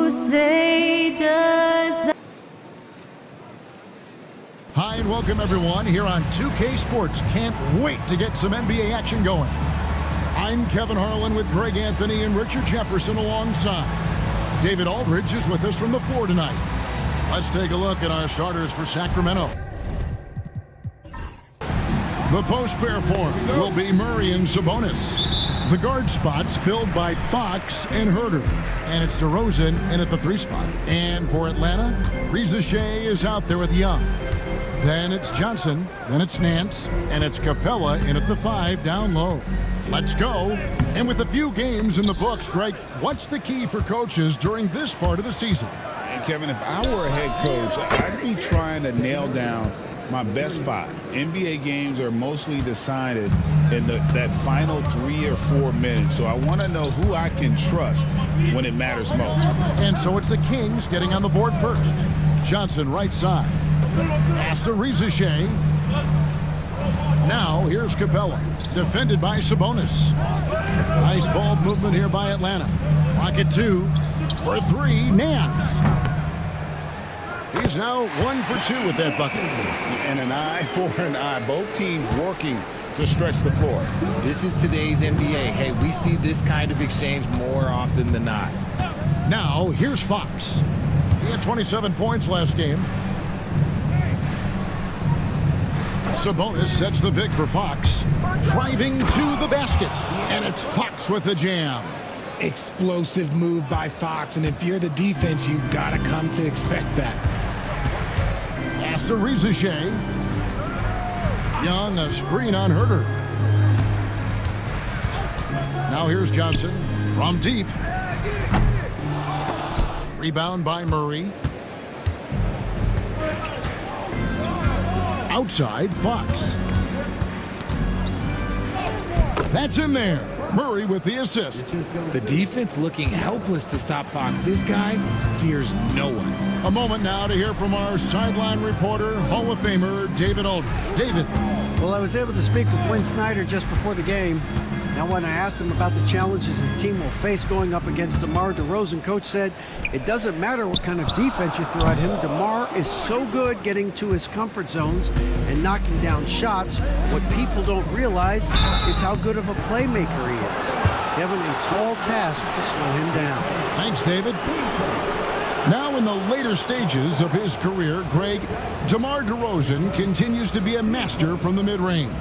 who say does that. Hi and welcome everyone here on 2K Sports. Can't wait to get some NBA action going. I'm Kevin Harlan with Greg Anthony and Richard Jefferson alongside. David Aldridge is with us from the floor tonight. Let's take a look at our starters for Sacramento. The post pair form will be Murray and Sabonis. The guard spots filled by Fox and Herter. And it's DeRozan in at the 3 spot. And for Atlanta, Reza Shea is out there with Young. Then it's Johnson, then it's Nance, and it's Capella in at the 5 down low. Let's go. And with a few games in the books, Greg, what's the key for coaches during this part of the season? And Kevin, if I were a head coach, I'd be trying to nail down my best 5. NBA games are mostly decided in that final 3 or 4 minutes. So I want to know who I can trust when it matters most. And so it's the Kings getting on the board first. Johnson right side. Pass to Reza Shea. Now here's Capella, defended by Sabonis. Nice ball movement here by Atlanta. Pocket 2 for 3, Nance. He's now 1 for 2 with that bucket. And an eye for an eye. Both teams working to stretch the floor. This is today's NBA. Hey, we see this kind of exchange more often than not. Now here's Fox. He had 27 points last game. Sabonis sets the pick for Fox. Driving to the basket. And it's Fox with the jam. Explosive move by Fox, and if you're the defense, you've got to come to expect that. Pass to Reza Shea. Young, a screen on Herter. Now here's Johnson from deep. Rebound by Murray. Outside, Fox. That's in there. Murray with the assist. The defense looking helpless to stop Fox. This guy fears no one. A moment now to hear from our sideline reporter, Hall of Famer David Aldridge. David. Well, I was able to speak with Quinn Snyder just before the game. Now, when I asked him about the challenges his team will face going up against DeMar DeRozan, Coach said it doesn't matter what kind of defense you throw at him. DeMar is so good getting to his comfort zones and knocking down shots. What people don't realize is how good of a playmaker he is. Given a tall task to slow him down. Thanks, David. Now in the later stages of his career, Greg, DeMar DeRozan continues to be a master from the mid-range.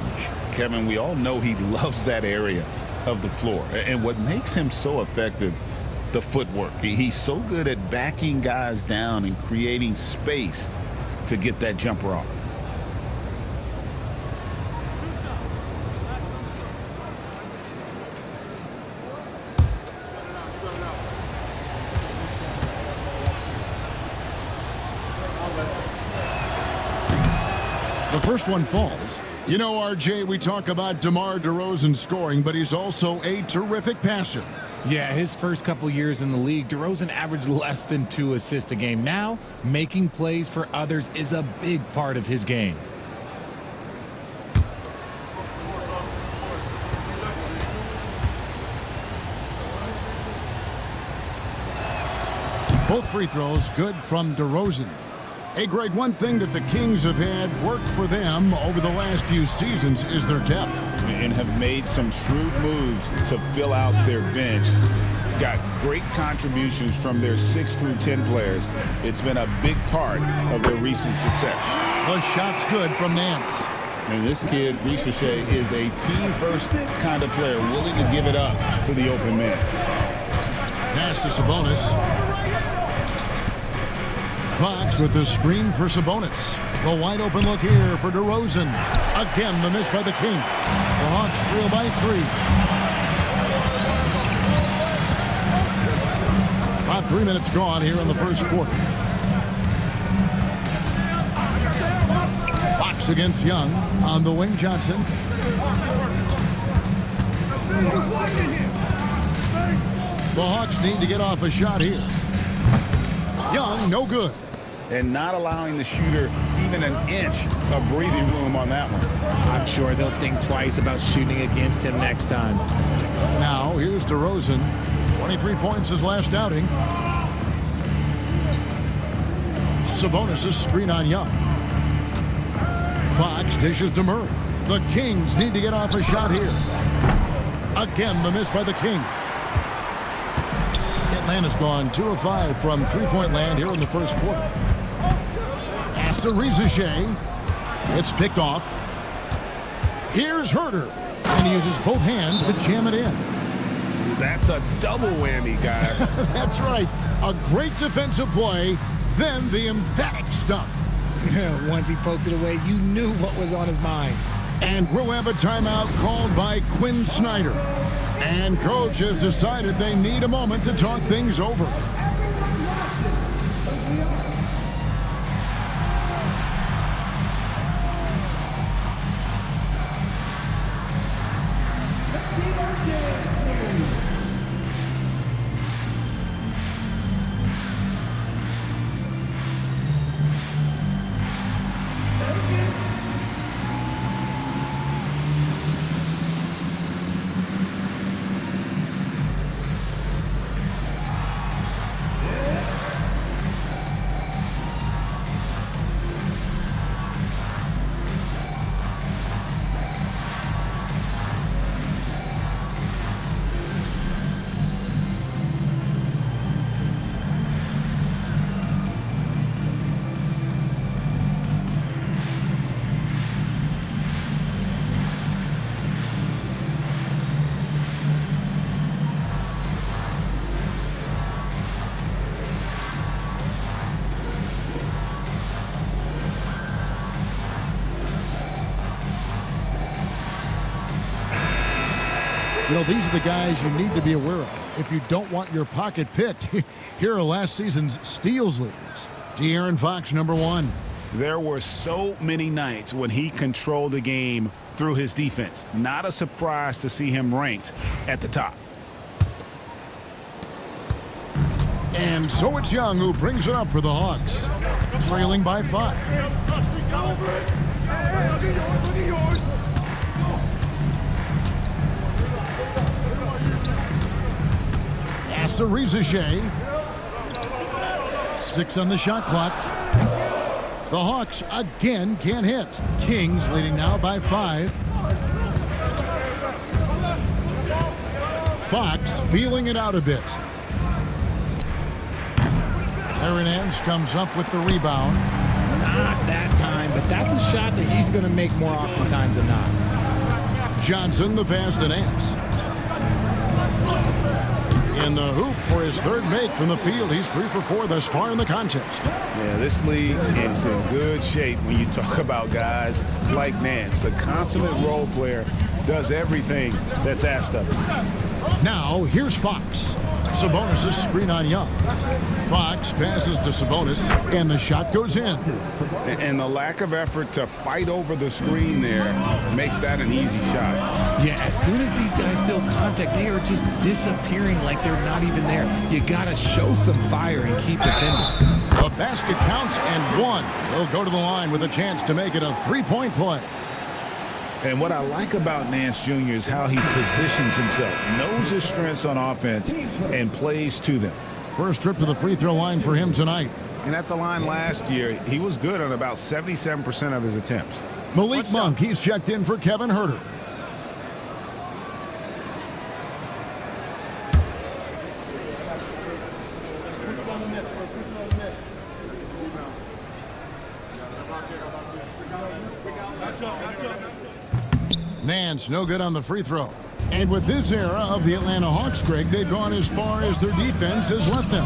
Kevin, we all know he loves that area of the floor. And what makes him so effective, the footwork. He's so good at backing guys down and creating space to get that jumper off. The first one falls. You know, RJ, we talk about DeMar DeRozan scoring, but he's also a terrific passer. Yeah, his first couple years in the league, DeRozan averaged less than 2 assists a game. Now, making plays for others is a big part of his game. Both free throws good from DeRozan. Hey, Greg, one thing that the Kings have had work for them over the last few seasons is their depth. And have made some shrewd moves to fill out their bench. Got great contributions from their 6 through 10 players. It's been a big part of their recent success. The shot's good from Nance. And this kid, Reza Shea, is a team-first kind of player, willing to give it up to the open man. Pass to Sabonis. Fox with the screen for Sabonis. The wide open look here for DeRozan. Again, the miss by the Kings. The Hawks trail by 3. About 3 minutes gone here in the first quarter. Fox against Young on the wing. Johnson. The Hawks need to get off a shot here. Young, no good. And not allowing the shooter even an inch of breathing room on that one. I'm sure they'll think twice about shooting against him next time. Now, here's DeRozan. 23 points his last outing. Sabonis' screen on Young. Fox dishes to Murray. The Kings need to get off a shot here. Again, the miss by the Kings. Atlanta's gone 2 of 5 from three-point land here in the first quarter. Pass to Rizachet. It's picked off. Here's Herter. And he uses both hands to jam it in. That's a double whammy, guys. That's right. A great defensive play, then the emphatic stuff. Once he poked it away, you knew what was on his mind. And we'll have a timeout called by Quinn Snyder. And coach has decided they need a moment to talk things over. You know, these are the guys you need to be aware of if you don't want your pocket picked. Here are last season's steals leaders. De'Aaron Fox, number 1. There were so many nights when he controlled the game through his defense. Not a surprise to see him ranked at the top. And so it's Young who brings it up for the Hawks, trailing by 5. Pass to Rizachet. 6 on the shot clock. The Hawks again can't hit. Kings leading now by 5. Fox feeling it out a bit. Hernandez comes up with the rebound. Not that time, but that's a shot that he's going to make more oftentimes than not. Johnson, the pass to Nance. In the hoop for his third make from the field. He's 3 for 4 thus far in the contest. Yeah, this league is in good shape when you talk about guys like Nance. The consummate role player does everything that's asked of him. Now, here's Fox. Sabonis' screen on Young. Fox passes to Sabonis, and the shot goes in. And the lack of effort to fight over the screen there makes that an easy shot. Yeah, as soon as these guys feel contact, they are just disappearing like they're not even there. You got to show some fire and keep defending. The basket counts and 1. He'll go to the line with a chance to make it a 3-point play. And what I like about Nance Jr. is how he positions himself, knows his strengths on offense, and plays to them. First trip to the free throw line for him tonight. And at the line last year, he was good on about 77% of his attempts. Malik Monk, he's checked in for Kevin Herter. Nance, no good on the free throw. And with this era of the Atlanta Hawks, Greg, they've gone as far as their defense has let them.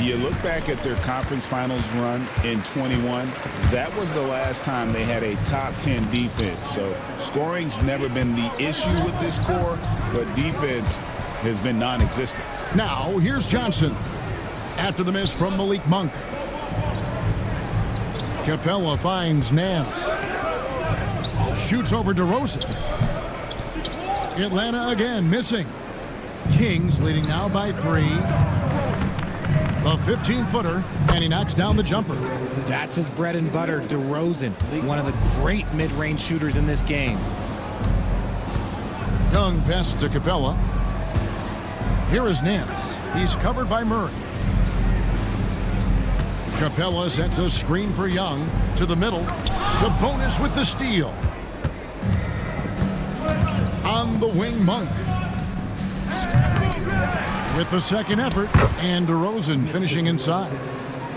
You look back at their conference finals run in 21, that was the last time they had a top 10 defense. So scoring's never been the issue with this core, but defense has been non-existent. Now, here's Johnson. After the miss from Malik Monk. Capella finds Nance. Shoots over DeRozan. Atlanta again missing. Kings leading now by 3. The 15-footer, and he knocks down the jumper. That's his bread and butter, DeRozan, one of the great mid-range shooters in this game. Young passes to Capella. Here is Nance. He's covered by Murray. Capella sets a screen for Young. To the middle. Sabonis with the steal. On the wing, Monk. With the second effort, and DeRozan finishing inside.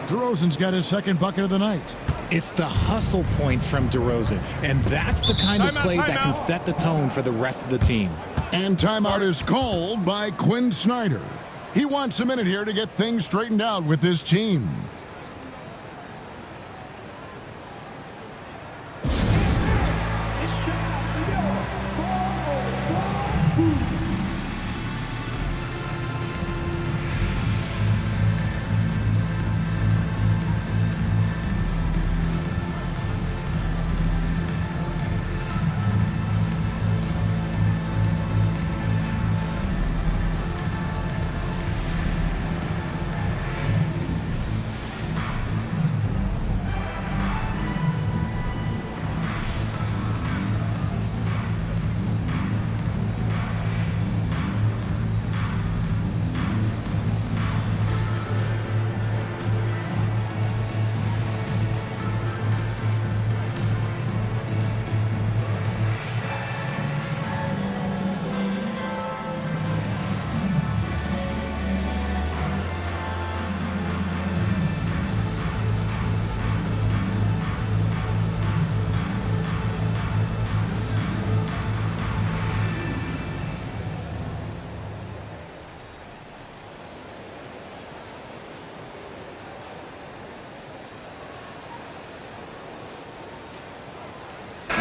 DeRozan's got his second bucket of the night. It's the hustle points from DeRozan, and that's the kind of play that can set the tone for the rest of the team. And timeout is called by Quinn Snyder. He wants a minute here to get things straightened out with his team.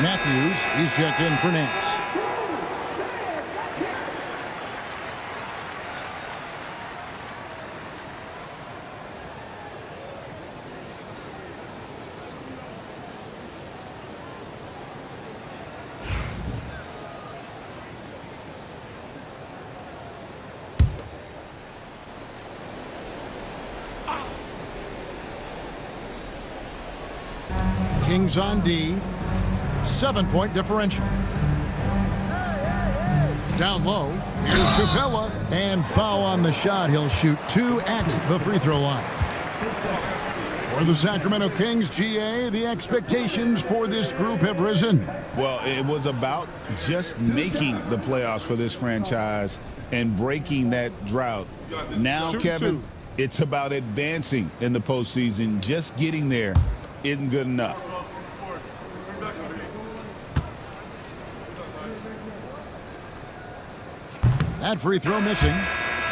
Matthews, he's checked in for Nance. Kings on D. 7-point differential. Down low, here's Capella, and foul on the shot. He'll shoot 2 at the free throw line. For the Sacramento Kings, GA, the expectations for this group have risen. Well, it was about just making the playoffs for this franchise and breaking that drought. Now, Kevin, it's about advancing in the postseason. Just getting there isn't good enough. That free throw missing.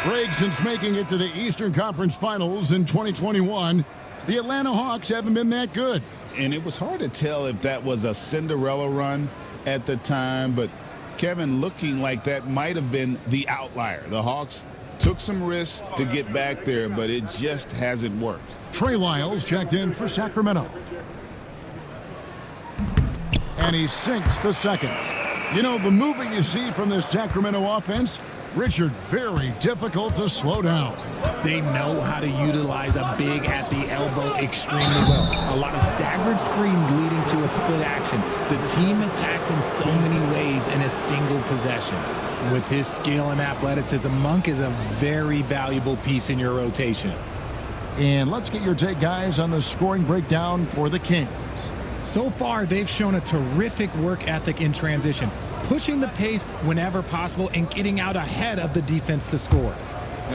Greg, since making it to the Eastern Conference Finals in 2021, the Atlanta Hawks haven't been that good. And it was hard to tell if that was a Cinderella run at the time, but Kevin, looking like that might have been the outlier. The Hawks took some risks to get back there, but it just hasn't worked. Trey Lyles checked in for Sacramento. And he sinks the second. You know, the movement you see from this Sacramento offense, Richard, very difficult to slow down. They know how to utilize a big at the elbow extremely well. A lot of staggered screens leading to a split action. The team attacks in so many ways in a single possession. With his skill and athleticism, Monk is a very valuable piece in your rotation. And let's get your take, guys, on the scoring breakdown for the Kings. So far, they've shown a terrific work ethic in transition, pushing the pace whenever possible and getting out ahead of the defense to score.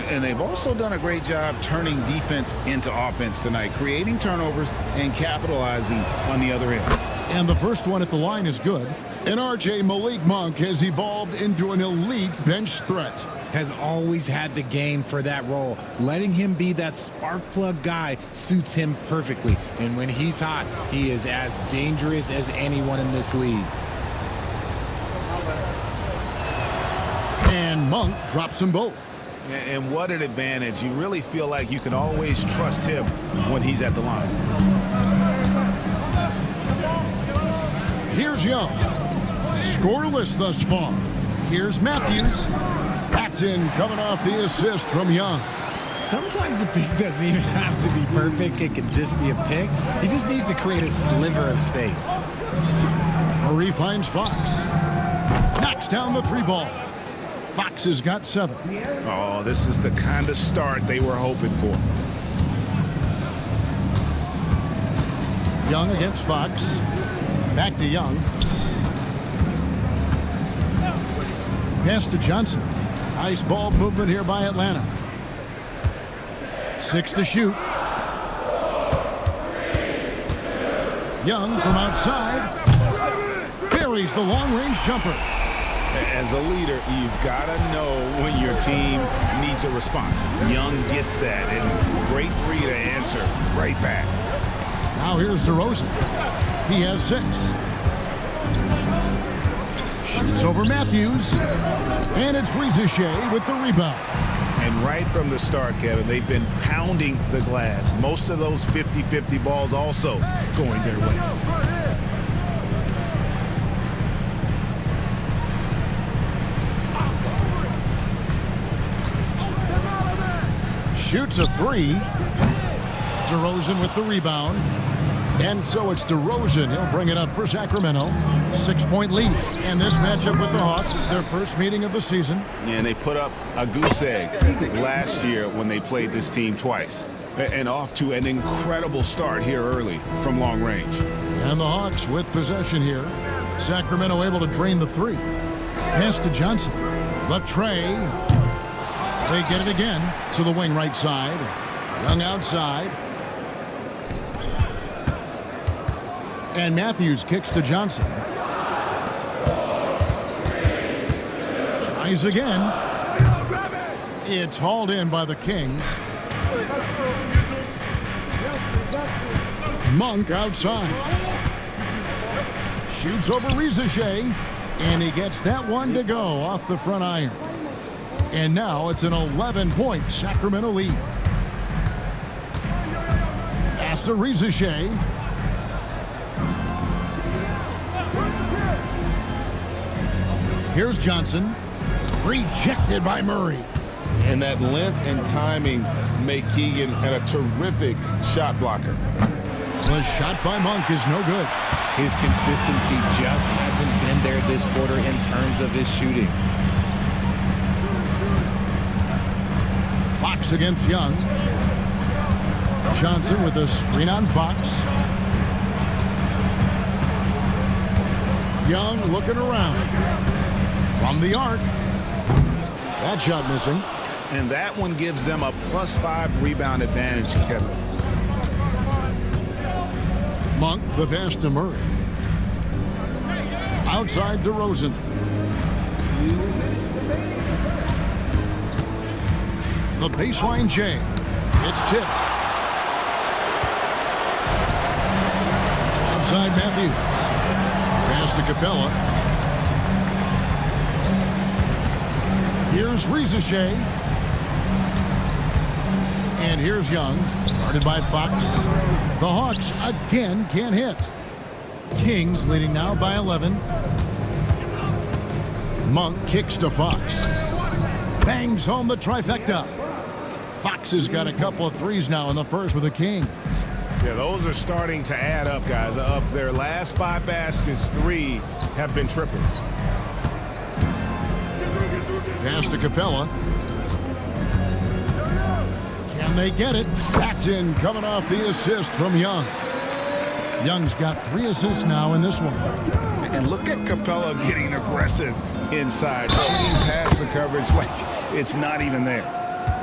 And they've also done a great job turning defense into offense tonight, creating turnovers and capitalizing on the other end. And the first one at the line is good. And RJ Malik Monk has evolved into an elite bench threat. Has always had the game for that role. Letting him be that spark plug guy suits him perfectly. And when he's hot, he is as dangerous as anyone in this league. And Monk drops them both. And what an advantage. You really feel like you can always trust him when he's at the line. Here's Young. Scoreless thus far. Here's Matthews. That's in, coming off the assist from Young. Sometimes the pick doesn't even have to be perfect. It can just be a pick. He just needs to create a sliver of space. Murray finds Fox. Knocks down the 3 ball. Fox has got 7. Oh, this is the kind of start they were hoping for. Young against Fox. Back to Young. Pass to Johnson. Nice ball movement here by Atlanta. 6 to shoot. Young from outside. Buries the long-range jumper. As a leader, you've got to know when your team needs a response. Young gets that, and great three to answer right back. Now here's DeRozan. He has 6. Shoots over Matthews. And it's Ricochet with the rebound. And right from the start, Kevin, they've been pounding the glass. Most of those 50-50 balls also going their way. Shoots a 3. DeRozan with the rebound. And so it's DeRozan. He'll bring it up for Sacramento. 6-point lead. And this matchup with the Hawks is their first meeting of the season. And they put up a goose egg last year when they played this team twice. And off to an incredible start here early from long range. And the Hawks with possession here. Sacramento able to drain the 3. Pass to Johnson. The tray. They get it again to the wing right side. Young outside. And Matthews kicks to Johnson. Tries again. It's hauled in by the Kings. Monk outside. Shoots over Ricochet. And he gets that one to go off the front iron. And now it's an 11-point Sacramento lead. Pass to Ricochet. Here's Johnson. Rejected by Murray. And that length and timing make Keegan a terrific shot blocker. The shot by Monk is no good. His consistency just hasn't been there this quarter in terms of his shooting. Fox against Young. Johnson with a screen on Fox. Young looking around. From the arc. That shot missing. And that one gives them a +5 rebound advantage, Kevin. Monk, the pass to Murray. Outside DeRozan. The baseline J. It's tipped. Outside Matthews. Pass to Capella. Here's Ricochet. And here's Young. Guarded by Fox. The Hawks again can't hit. Kings leading now by 11. Monk kicks to Fox. Bangs home the trifecta. Fox has got a couple of threes now in the first with the Kings. Yeah, those are starting to add up, guys. Of their last 5 baskets, 3 have been triples. Pass to Capella. Can they get it? That's in, coming off the assist from Young. Young's got 3 assists now in this one. And look at Capella getting aggressive inside, shooting past the coverage like it's not even there.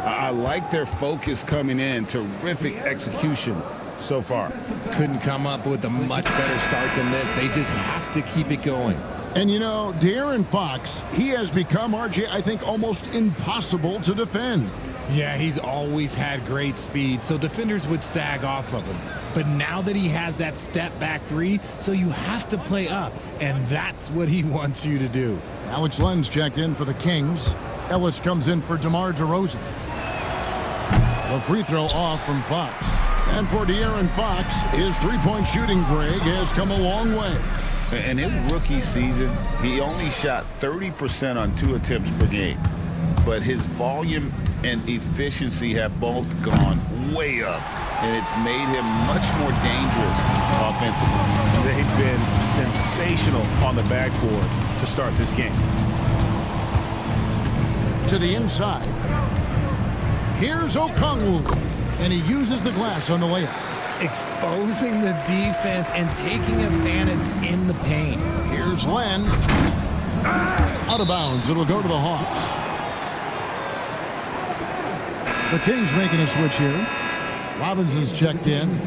I like their focus coming in. Terrific execution so far. Couldn't come up with a much better start than this. They just have to keep it going. And you know, De'Aaron Fox, he has become, RJ, I think, almost impossible to defend. Yeah, he's always had great speed, so defenders would sag off of him. But now that he has that step-back 3, so you have to play up, and that's what he wants you to do. Alex Len's checked in for the Kings. Ellis comes in for DeMar DeRozan. The free throw off from Fox. And for De'Aaron Fox, his three-point shooting, Greg, has come a long way. In his rookie season, he only shot 30% on 2 attempts per game. But his volume and efficiency have both gone way up, and it's made him much more dangerous offensively. They've been sensational on the backboard to start this game. To the inside. Here's Okongwu, and he uses the glass on the layup. Exposing the defense and taking advantage in the paint. Here's Len. Out of bounds. It'll go to the Hawks. The Kings making a switch here. Robinson's checked in.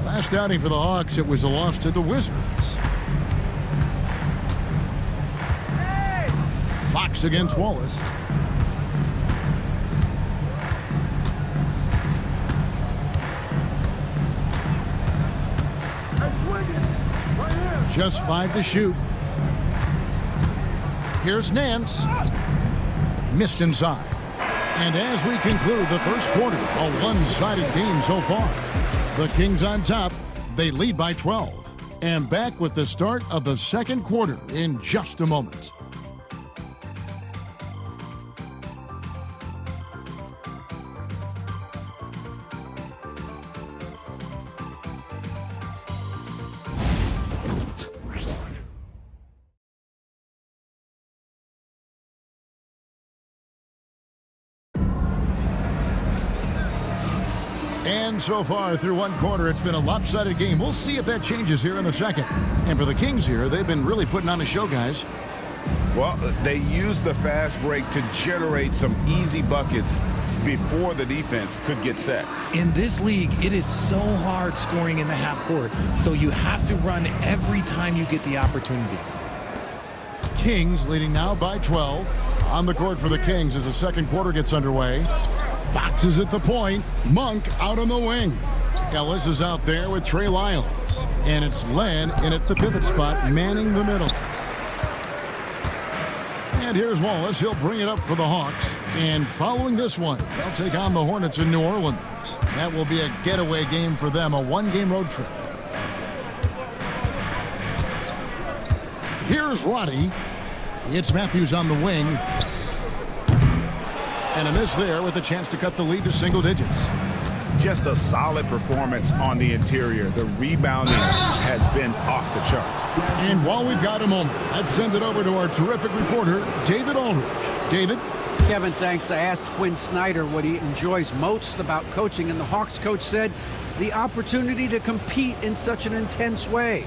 Last outing for the Hawks, it was a loss to the Wizards. Fox against Wallace. Just 5 to shoot. Here's Nance. Missed inside. And as we conclude the first quarter, a one-sided game so far. The Kings on top. They lead by 12. And back with the start of the second quarter in just a moment. And so far through one quarter, it's been a lopsided game. We'll see if that changes here in the second. And for the Kings here, they've been really putting on a show, guys. Well, they used the fast break to generate some easy buckets before the defense could get set. In this league, it is so hard scoring in the half court, so you have to run every time you get the opportunity. Kings leading now by 12. On the court for the Kings as the second quarter gets underway. Fox is at the point. Monk out on the wing. Ellis is out there with Trey Lyles. And it's Len in at the pivot spot, manning the middle. And here's Wallace. He'll bring it up for the Hawks. And following this one, they'll take on the Hornets in New Orleans. That will be a getaway game for them, a one-game road trip. Here's Roddy. It's Matthews on the wing. And a miss there with a chance to cut the lead to single digits. Just a solid performance on the interior. The rebounding has been off the charts. And while we've got a moment, let's send it over to our terrific reporter, David Aldridge. David? Kevin, thanks. I asked Quinn Snyder what he enjoys most about coaching, and the Hawks coach said the opportunity to compete in such an intense way.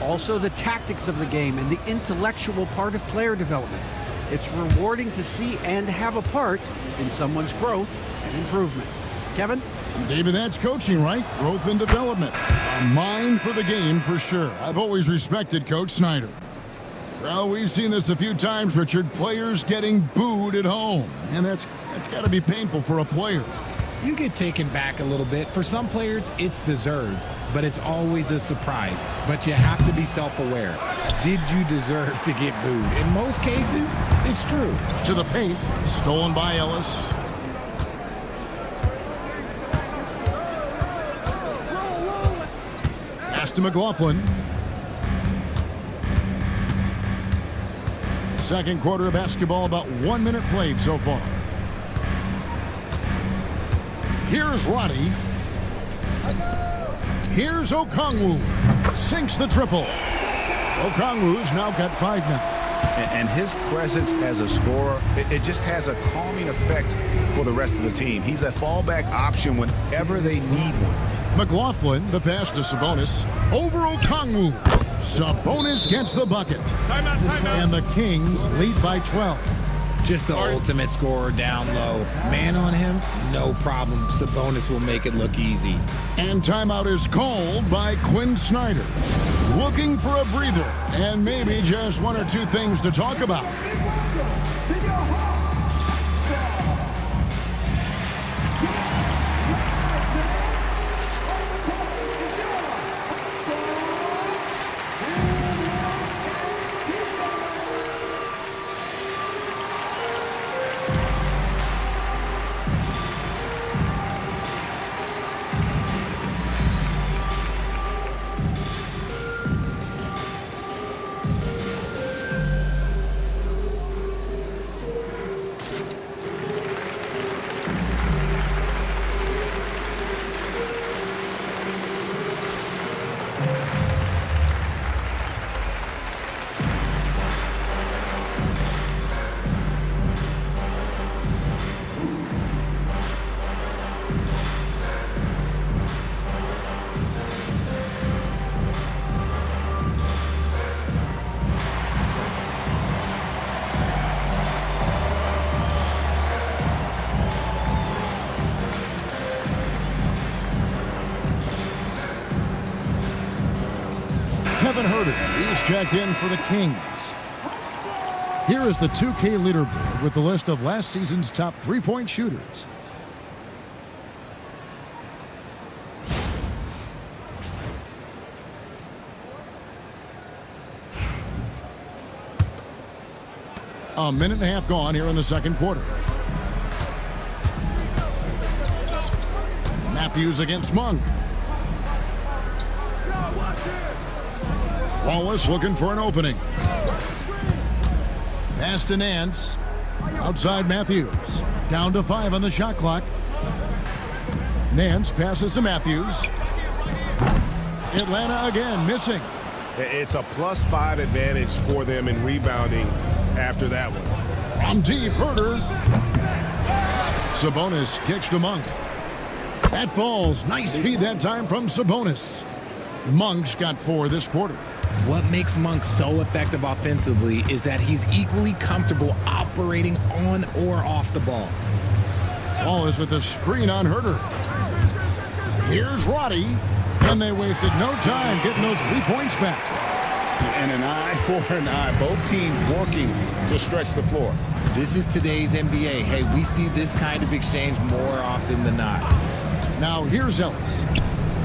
Also, the tactics of the game and the intellectual part of player development. It's rewarding to see and have a part in someone's growth and improvement. Kevin? David, that's coaching, right? Growth and development. A mind for the game for sure. I've always respected Coach Snyder. Well, we've seen this a few times, Richard. Players getting booed at home. And that's got to be painful for a player. You get taken back a little bit. For some players, it's deserved, but it's always a surprise. But you have to be self-aware. Did you deserve to get booed? In most cases, it's true. To the paint, stolen by Ellis. Pass to McLaughlin. Second quarter of basketball, about 1 minute played so far. Here's Roddy. Here's Okongwu. Sinks the triple. Okongwu's now got 5 now. And his presence as a scorer, it just has a calming effect for the rest of the team. He's a fallback option whenever they need one. McLaughlin, the pass to Sabonis. Over Okongwu. Sabonis gets the bucket. Timeout, timeout. And the Kings lead by 12. Just the ultimate scorer down low. Man on him, no problem. Sabonis will make it look easy. And timeout is called by Quinn Snyder. Looking for a breather and maybe just 1 or 2 things to talk about. Kevin Herter. He's checked in for the Kings. Here is the 2K leaderboard with the list of last season's top three-point shooters. A minute and a half gone here in the second quarter. Matthews against Monk. Wallace looking for an opening. Pass to Nance. Outside Matthews. Down to 5 on the shot clock. Nance passes to Matthews. Atlanta again missing. It's a +5 advantage for them in rebounding after that one. From deep, Herter. Sabonis kicks to Monk. That falls. Nice feed that time from Sabonis. Monk's got 4 this quarter. What makes Monk so effective offensively is that he's equally comfortable operating on or off the ball. Wallace with a screen on Herter. Here's Roddy. And they wasted no time getting those 3 points back. And an eye for an eye. Both teams working to stretch the floor. This is today's NBA. Hey, we see this kind of exchange more often than not. Now here's Ellis.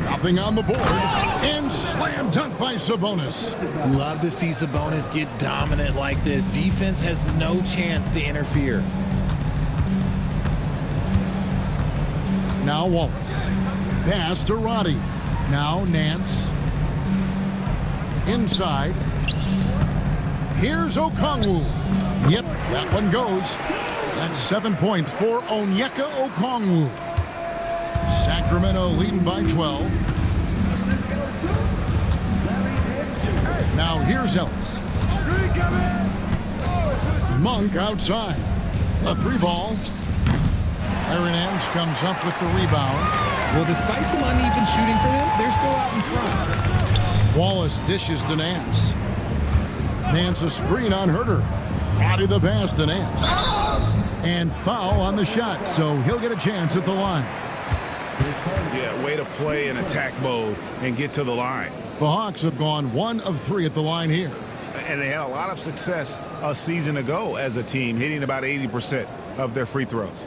Nothing on the board. And slam dunk by Sabonis. Love to see Sabonis get dominant like this. Defense has no chance to interfere. Now Wallace. Pass to Roddy. Now Nance. Inside. Here's Okongwu. Yep, that one goes. That's 7 points for Onyeka Okongwu. Sacramento leading by 12. Now here's Ellis. Monk outside. A 3-ball. Aaron Nance comes up with the rebound. Well, despite some uneven shooting for him, they're still out in front. Wallace dishes to Nance. Nance a screen on Herter. Body the pass to Nance. And foul on the shot, so he'll get a chance at the line. Yeah, way to play in attack mode and get to the line. The Hawks have gone 1 of 3 at the line here. And they had a lot of success a season ago as a team, hitting about 80% of their free throws.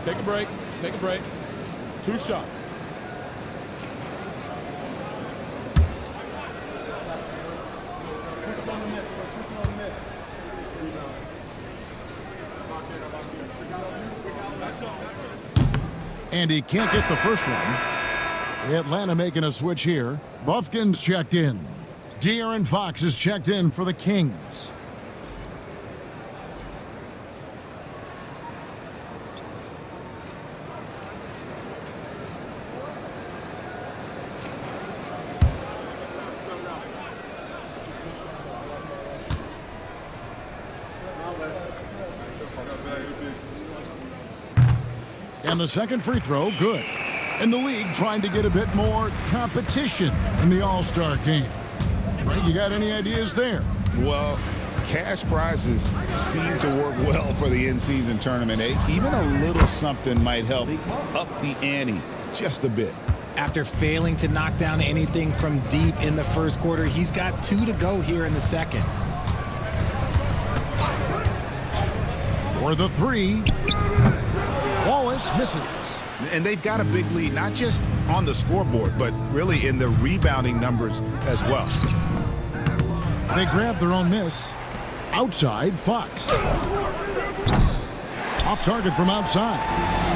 Take a break. Take a break. 2 shots. And he can't get the first one. Atlanta making a switch here. Buffkin's checked in. De'Aaron Fox is checked in for the Kings. And the second free throw, good. And the league trying to get a bit more competition in the All-Star game. Right, you got any ideas there? Well, cash prizes seem to work well for the in-season tournament. Even a little something might help up the ante just a bit. After failing to knock down anything from deep in the first quarter, he's got 2 to go here in the second. For the 3. Wallace misses. And they've got a big lead, not just on the scoreboard, but really in the rebounding numbers as well. They grab their own miss. Outside, Fox. Off target from outside.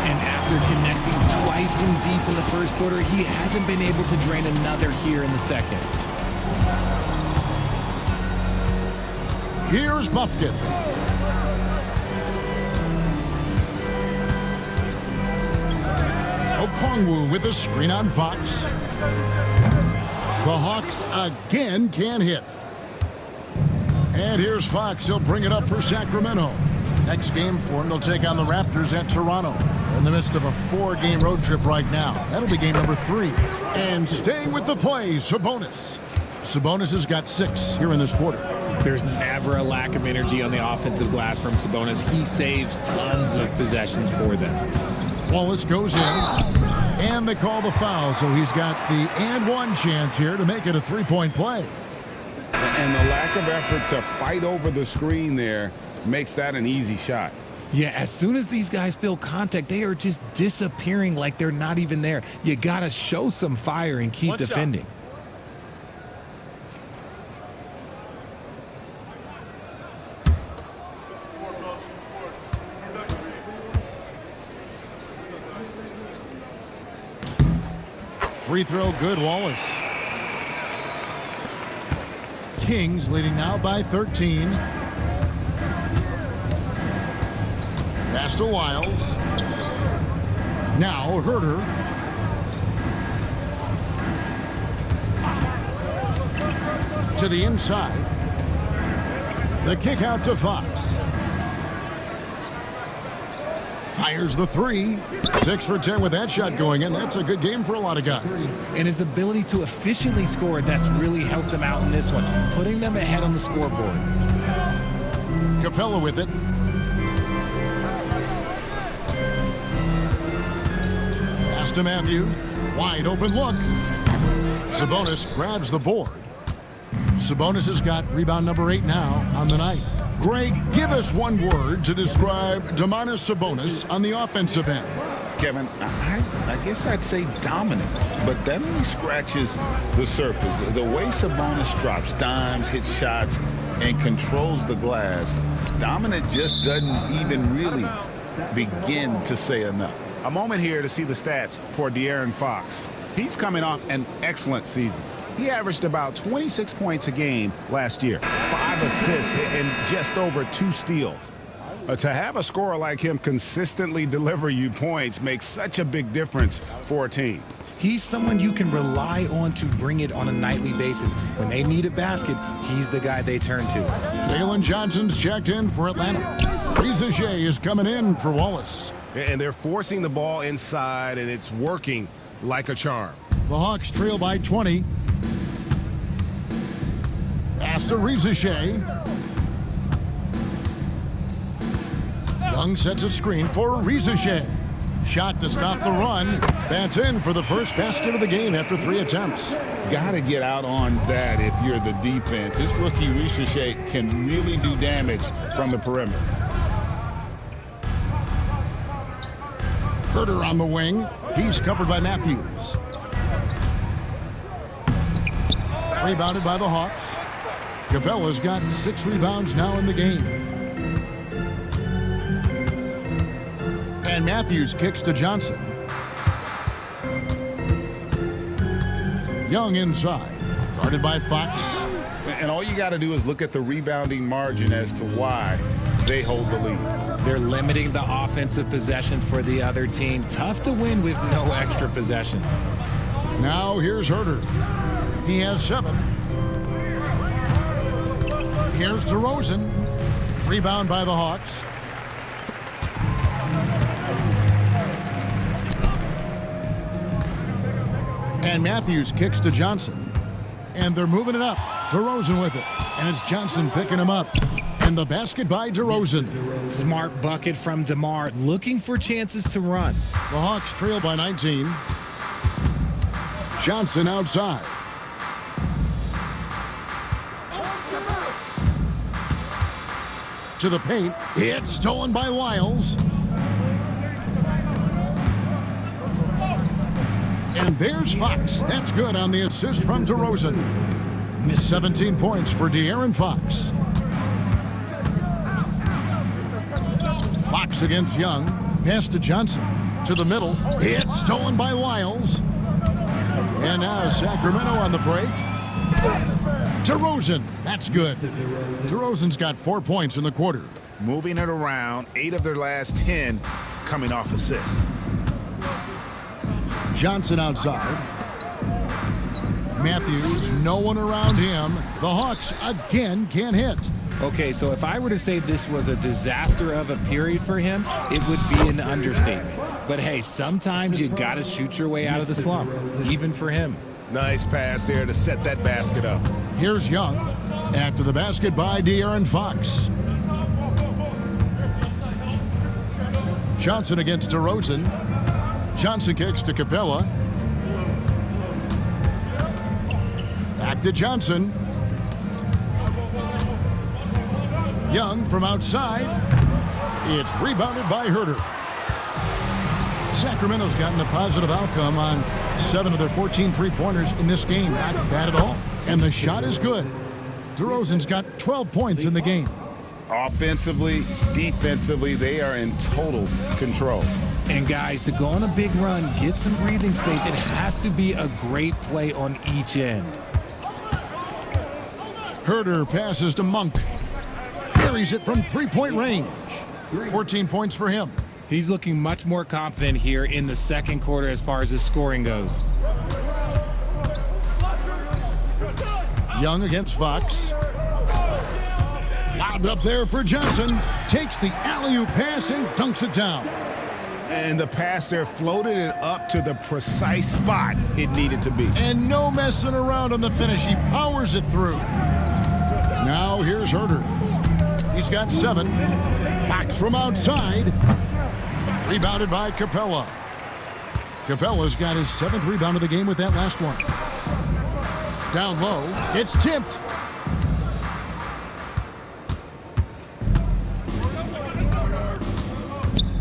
And after connecting twice from deep in the first quarter, he hasn't been able to drain another here in the second. Here's Buffkin. Okongwu with a screen on Fox. The Hawks again can't hit. And here's Fox. He'll bring it up for Sacramento. Next game for him, they'll take on the Raptors at Toronto. They're in the midst of a 4-game road trip right now. That'll be game number 3. And staying with the play, Sabonis. Sabonis has got 6 here in this quarter. There's never a lack of energy on the offensive glass from Sabonis. He saves tons of possessions for them. Wallace goes in, and they call the foul, so he's got the and one chance here to make it a three-point play. And the lack of effort to fight over the screen there makes that an easy shot. Yeah, as soon as these guys feel contact, they are just disappearing like they're not even there. You got to show some fire and keep defending. Free throw good, Wallace. Kings leading now by 13. Pass to Wiles. Now Herter. To the inside. The kick out to Fox. Fires the three. 6 for 10 with that shot going in. That's a good game for a lot of guys. And his ability to efficiently score, that's really helped him out in this one, putting them ahead on the scoreboard. Capella with it. Pass to Matthews. Wide open look. Sabonis grabs the board. Sabonis has got rebound number 8 now on the night. Greg, give us one word to describe Domantas Sabonis on the offensive end. Kevin, I guess I'd say dominant, but that only scratches the surface. The way Sabonis drops dimes, hits shots, and controls the glass, dominant just doesn't even really begin to say enough. A moment here to see the stats for De'Aaron Fox. He's coming off an excellent season. He averaged about 26 points a game last year, 5 assists, and just over 2 steals. To have a scorer like him consistently deliver you points makes such a big difference for a team. He's someone you can rely on to bring it on a nightly basis. When they need a basket, he's the guy they turn to. Jalen Johnson's checked in for Atlanta. Rizachet is coming in for Wallace. And they're forcing the ball inside, and it's working like a charm. The Hawks trail by 20. Pass to Rizachet. Young sets a screen for Rizachet. Shot to stop the run. That's in for the first basket of the game after 3 attempts. Got to get out on that if you're the defense. This rookie Rizachet can really do damage from the perimeter. Herter on the wing. He's covered by Matthews. Rebounded by the Hawks. Capella's got 6 rebounds now in the game. And Matthews kicks to Johnson. Young inside. Guarded by Fox. And all you got to do is look at the rebounding margin as to why they hold the lead. They're limiting the offensive possessions for the other team. Tough to win with no extra possessions. Now here's Herter. He has 7. Here's DeRozan. Rebound by the Hawks. And Matthews kicks to Johnson. And they're moving it up. DeRozan with it. And it's Johnson picking him up. And the basket by DeRozan. Smart bucket from DeMar, looking for chances to run. The Hawks trail by 19. Johnson outside. To the paint. It's stolen by Wiles. And there's Fox. That's good on the assist from DeRozan. 17 points for De'Aaron Fox. Fox against Young. Pass to Johnson. To the middle. It's stolen by Wiles. And now Sacramento on the break. DeRozan. That's good. DeRozan's got 4 points in the quarter. Moving it around, 8 of their last 10 coming off assists. Johnson outside. Matthews, no one around him. The Hawks again can't hit. Okay, so if I were to say this was a disaster of a period for him, it would be an understatement. But hey, sometimes you got to shoot your way out of the slump, even for him. Nice pass there to set that basket up. Here's Young after the basket by De'Aaron Fox. Johnson against DeRozan. Johnson kicks to Capella. Back to Johnson. Young from outside. It's rebounded by Herter. Sacramento's gotten a positive outcome on 7 of their 14 three-pointers in this game. Not bad at all. And the shot is good. DeRozan's got 12 points in the game. Offensively, defensively, they are in total control. And guys, to go on a big run, get some breathing space, it has to be a great play on each end. Herter passes to Monk. Carries it from three-point range. 14 points for him. He's looking much more confident here in the second quarter as far as his scoring goes. Young against Fox. Lobbed up there for Johnson. Takes the alley-oop pass and dunks it down. And the pass there floated it up to the precise spot it needed to be. And no messing around on the finish. He powers it through. Now here's Herter. He's got 7. Fox from outside. Rebounded by Capella. Capella's got his 7th rebound of the game with that last one. Down low. It's tipped.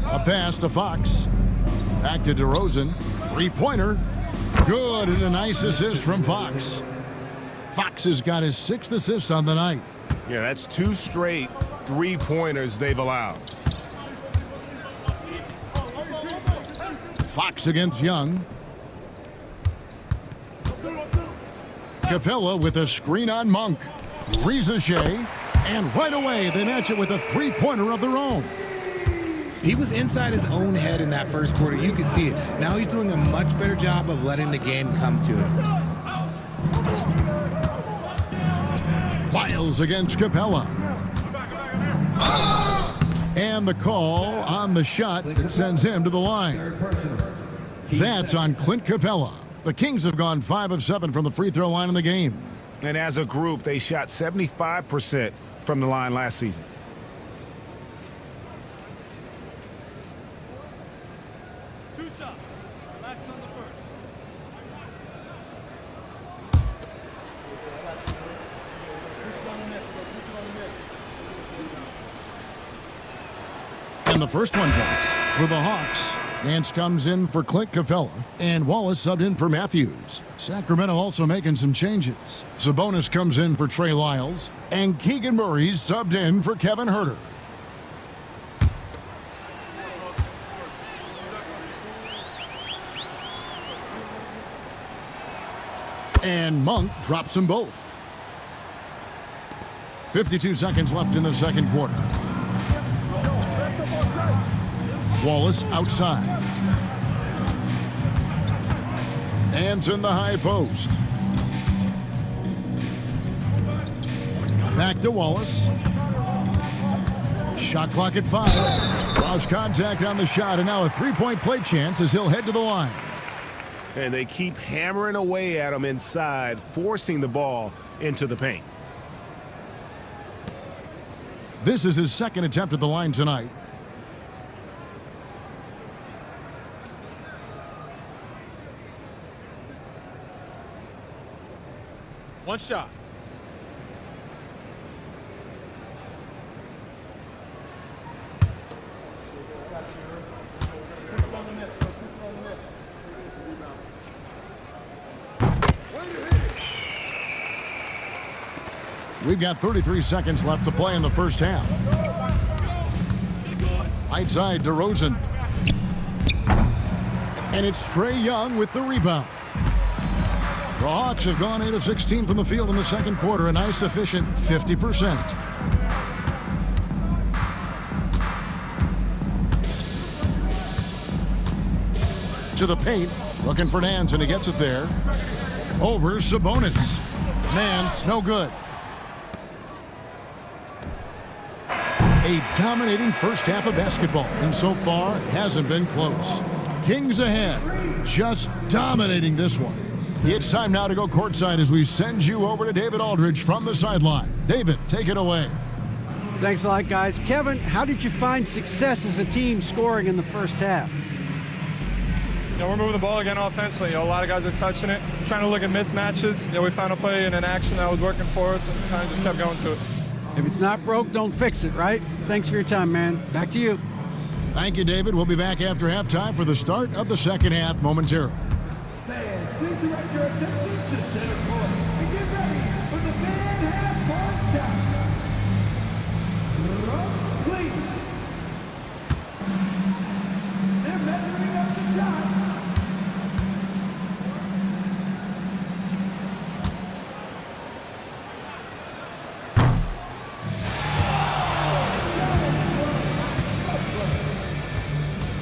A pass to Fox. Back to DeRozan. Three-pointer. Good, and a nice assist from Fox. Fox has got his 6th assist on the night. Yeah, that's 2 straight three-pointers they've allowed. Fox against Young. Capella with a screen on Monk. Ricochet. And right away, they match it with a three-pointer of their own. He was inside his own head in that first quarter. You can see it. Now he's doing a much better job of letting the game come to him. Lyles against Capella. And the call on the shot that sends him to the line. That's on Clint Capella. The Kings have gone 5 of 7 from the free throw line in the game. And as a group, they shot 75% from the line last season. And the first one drops for the Hawks. Nance comes in for Clint Capella, and Wallace subbed in for Matthews. Sacramento also making some changes. Sabonis comes in for Trey Lyles, and Keegan Murray's subbed in for Kevin Herter. And Monk drops them both. 52 seconds left in the second quarter. Wallace outside. Hands in the high post. Back to Wallace. Shot clock at 5. Lost contact on the shot, and now a three-point play chance as he'll head to the line. And they keep hammering away at him inside, forcing the ball into the paint. This is his second attempt at the line tonight. One shot. We've got 33 seconds left to play in the first half. Right side, DeRozan. And it's Trae Young with the rebound. The Hawks have gone 8 of 16 from the field in the second quarter, a nice efficient 50%. To the paint, looking for Nance, and he gets it there. Over Sabonis. Nance, no good. A dominating first half of basketball, and so far hasn't been close. Kings ahead, just dominating this one. It's time now to go courtside as we send you over to David Aldridge from the sideline. David, take it away. Thanks a lot, guys. Kevin, how did you find success as a team scoring in the first half? We're moving the ball again offensively. A lot of guys are touching it, trying to look at mismatches. We found a play in an action that was working for us and kind of just kept going to it. If it's not broke, don't fix it, right? Thanks for your time, man. Back to you. Thank you, David. We'll be back after halftime for the start of the second half momentarily. Fans, please direct your attention to center court and get ready for the fan half-court shot. Drums, please. They're measuring up the shot.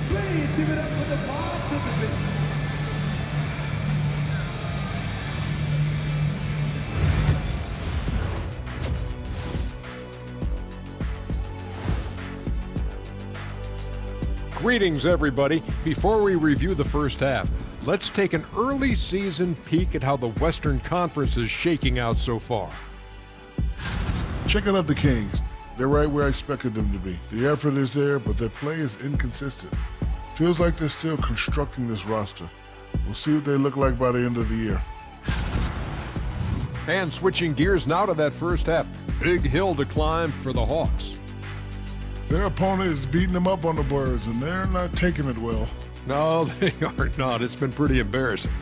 Please give it up for the participants. Greetings, everybody. Before we review the first half, let's take an early season peek at how the Western Conference is shaking out so far. Checking out the Kings. They're right where I expected them to be. The effort is there, but their play is inconsistent. Feels like they're still constructing this roster. We'll see what they look like by the end of the year. And switching gears now to that first half, big hill to climb for the Hawks. Their opponent is beating them up on the boards, and they're not taking it well. No, they are not. It's been pretty embarrassing.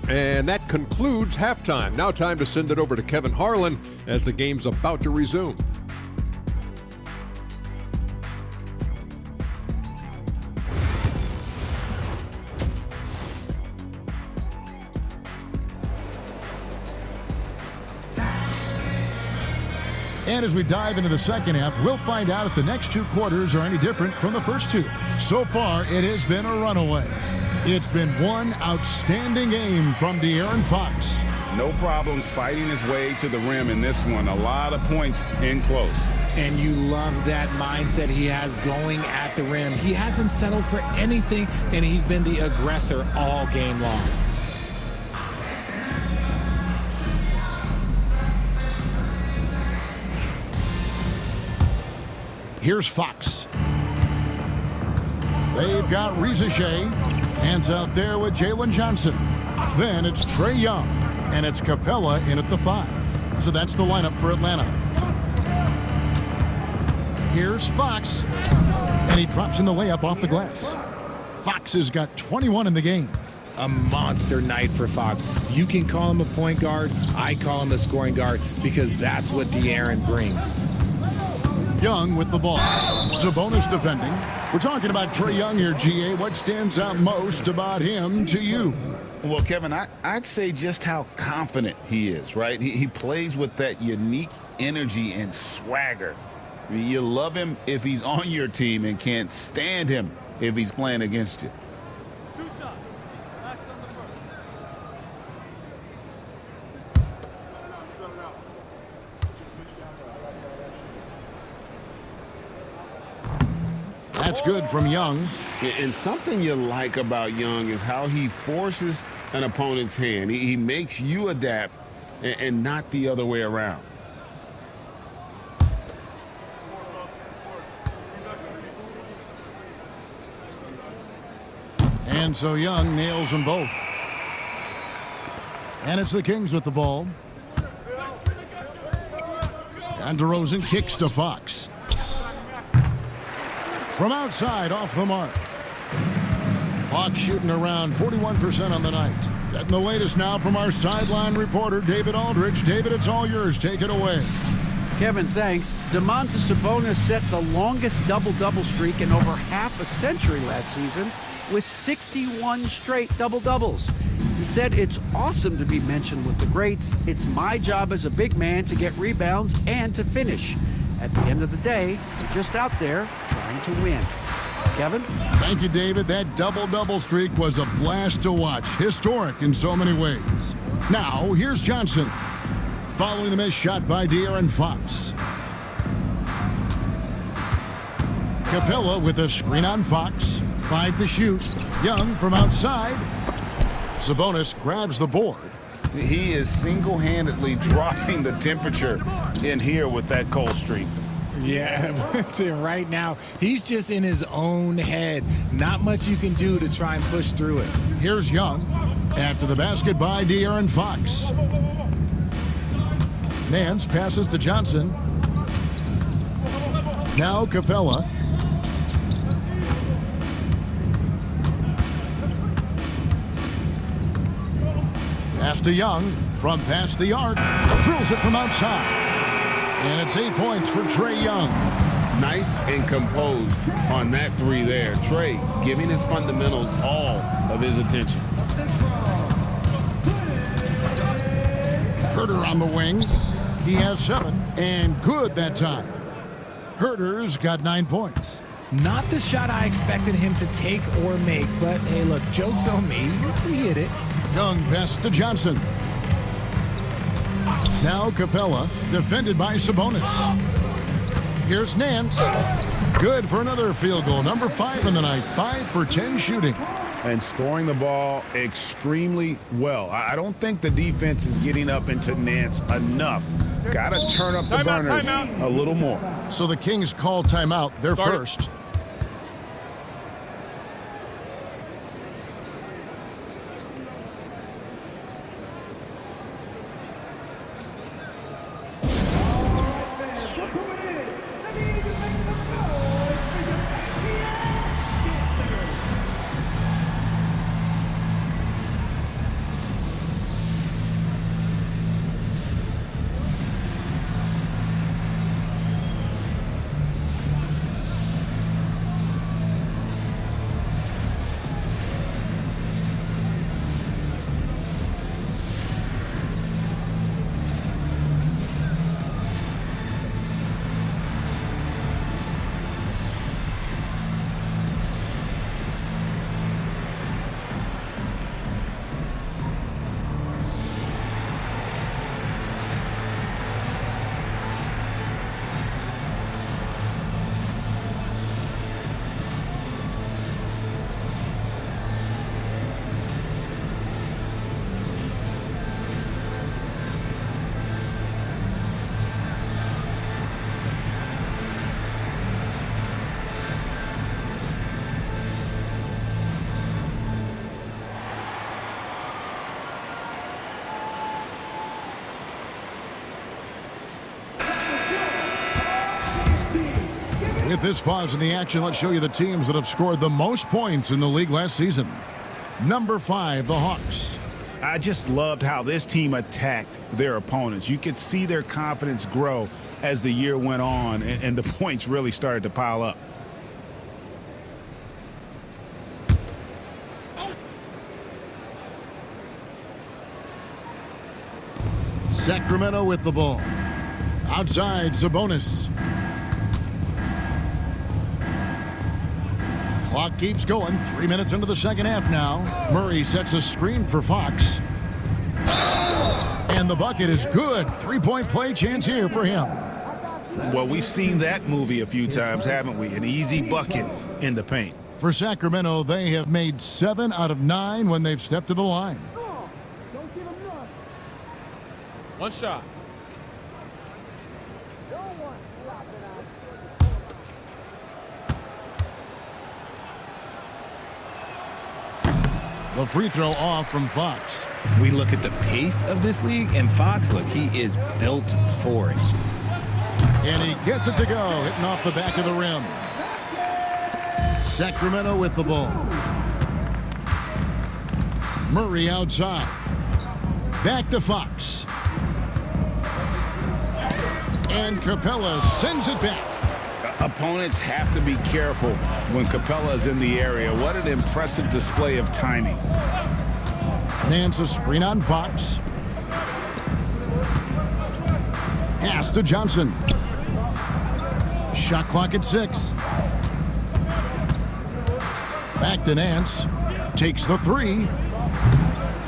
And that concludes halftime. Now time to send it over to Kevin Harlan as the game's about to resume. And as we dive into the second half, we'll find out if the next two quarters are any different from the first two. So far, it has been a runaway. It's been one outstanding game from De'Aaron Fox. No problems fighting his way to the rim in this one. A lot of points in close. And you love that mindset he has going at the rim. He hasn't settled for anything, and he's been the aggressor all game long. Here's Fox. They've got Reza Shea. Hands out there with Jalen Johnson. Then it's Trae Young. And it's Capella in at the 5. So that's the lineup for Atlanta. Here's Fox. And he drops in the layup off the glass. Fox has got 21 in the game. A monster night for Fox. You can call him a point guard. I call him a scoring guard because that's what De'Aaron brings. Young with the ball. Sabonis defending. We're talking about Trae Young here, GA. What stands out most about him to you? Well, Kevin, I'd say just how confident he is, right? He plays with that unique energy and swagger. I mean, you love him if he's on your team and can't stand him if he's playing against you. 2 shots. Max on the first. That's good from Young. And something you like about Young is how he forces an opponent's hand. He makes you adapt and not the other way around. And so Young nails them both. And it's the Kings with the ball. And DeRozan kicks to Fox. From outside, off the mark. Hawks shooting around 41% on the night. Getting the latest now from our sideline reporter, David Aldridge. David, it's all yours. Take it away. Kevin, thanks. Domantas Sabonis set the longest double-double streak in over half a century last season with 61 straight double-doubles. He said, "It's awesome to be mentioned with the greats. It's my job as a big man to get rebounds and to finish. At the end of the day, we're just out there trying to win." Kevin? Thank you, David. That double-double streak was a blast to watch. Historic in so many ways. Now, here's Johnson. Following the missed shot by De'Aaron Fox. Capella with a screen on Fox. 5 to shoot. Young from outside. Sabonis grabs the board. He is single-handedly dropping the temperature in here with that cold streak. Yeah, right now, he's just in his own head. Not much you can do to try and push through it. Here's Young. After the basket by De'Aaron Fox. Nance passes to Johnson. Now Capella. Pass to Young from past the arc. Drills it from outside. And it's 8 points for Trae Young. Nice and composed on that three there. Trae giving his fundamentals all of his attention. Herter on the wing. He has 7, and good that time. Herter's got 9 points. Not the shot I expected him to take or make, but hey, look, joke's on me. He hit it. Young pass to Johnson. Now Capella, defended by Sabonis. Here's Nance. Good for another field goal. Number 5 in the night. 5 for 10 shooting. And scoring the ball extremely well. I don't think the defense is getting up into Nance enough. Got to turn up the burners a little more. So the Kings call timeout. They're first. With this pause in the action, let's show you the teams that have scored the most points in the league last season. Number 5, the Hawks. I just loved how this team attacked their opponents. You could see their confidence grow as the year went on, and the points really started to pile up. Sacramento with the ball. Outside, Sabonis. Clock keeps going. 3 minutes into the second half now. Murray sets a screen for Fox. And the bucket is good. 3-point play chance here for him. Well, we've seen that movie a few times, haven't we? An easy bucket in the paint. For Sacramento, they have made 7 out of 9 when they've stepped to the line. One shot. The free throw off from Fox. We look at the pace of this league, and Fox, look, he is built for it. And he gets it to go, hitting off the back of the rim. Sacramento with the ball. Murray outside. Back to Fox. And Capella sends it back. Opponents have to be careful when Capella is in the area. What an impressive display of timing. Nance a screen on Fox. Pass to Johnson. Shot clock at 6. Back to Nance. Takes the 3.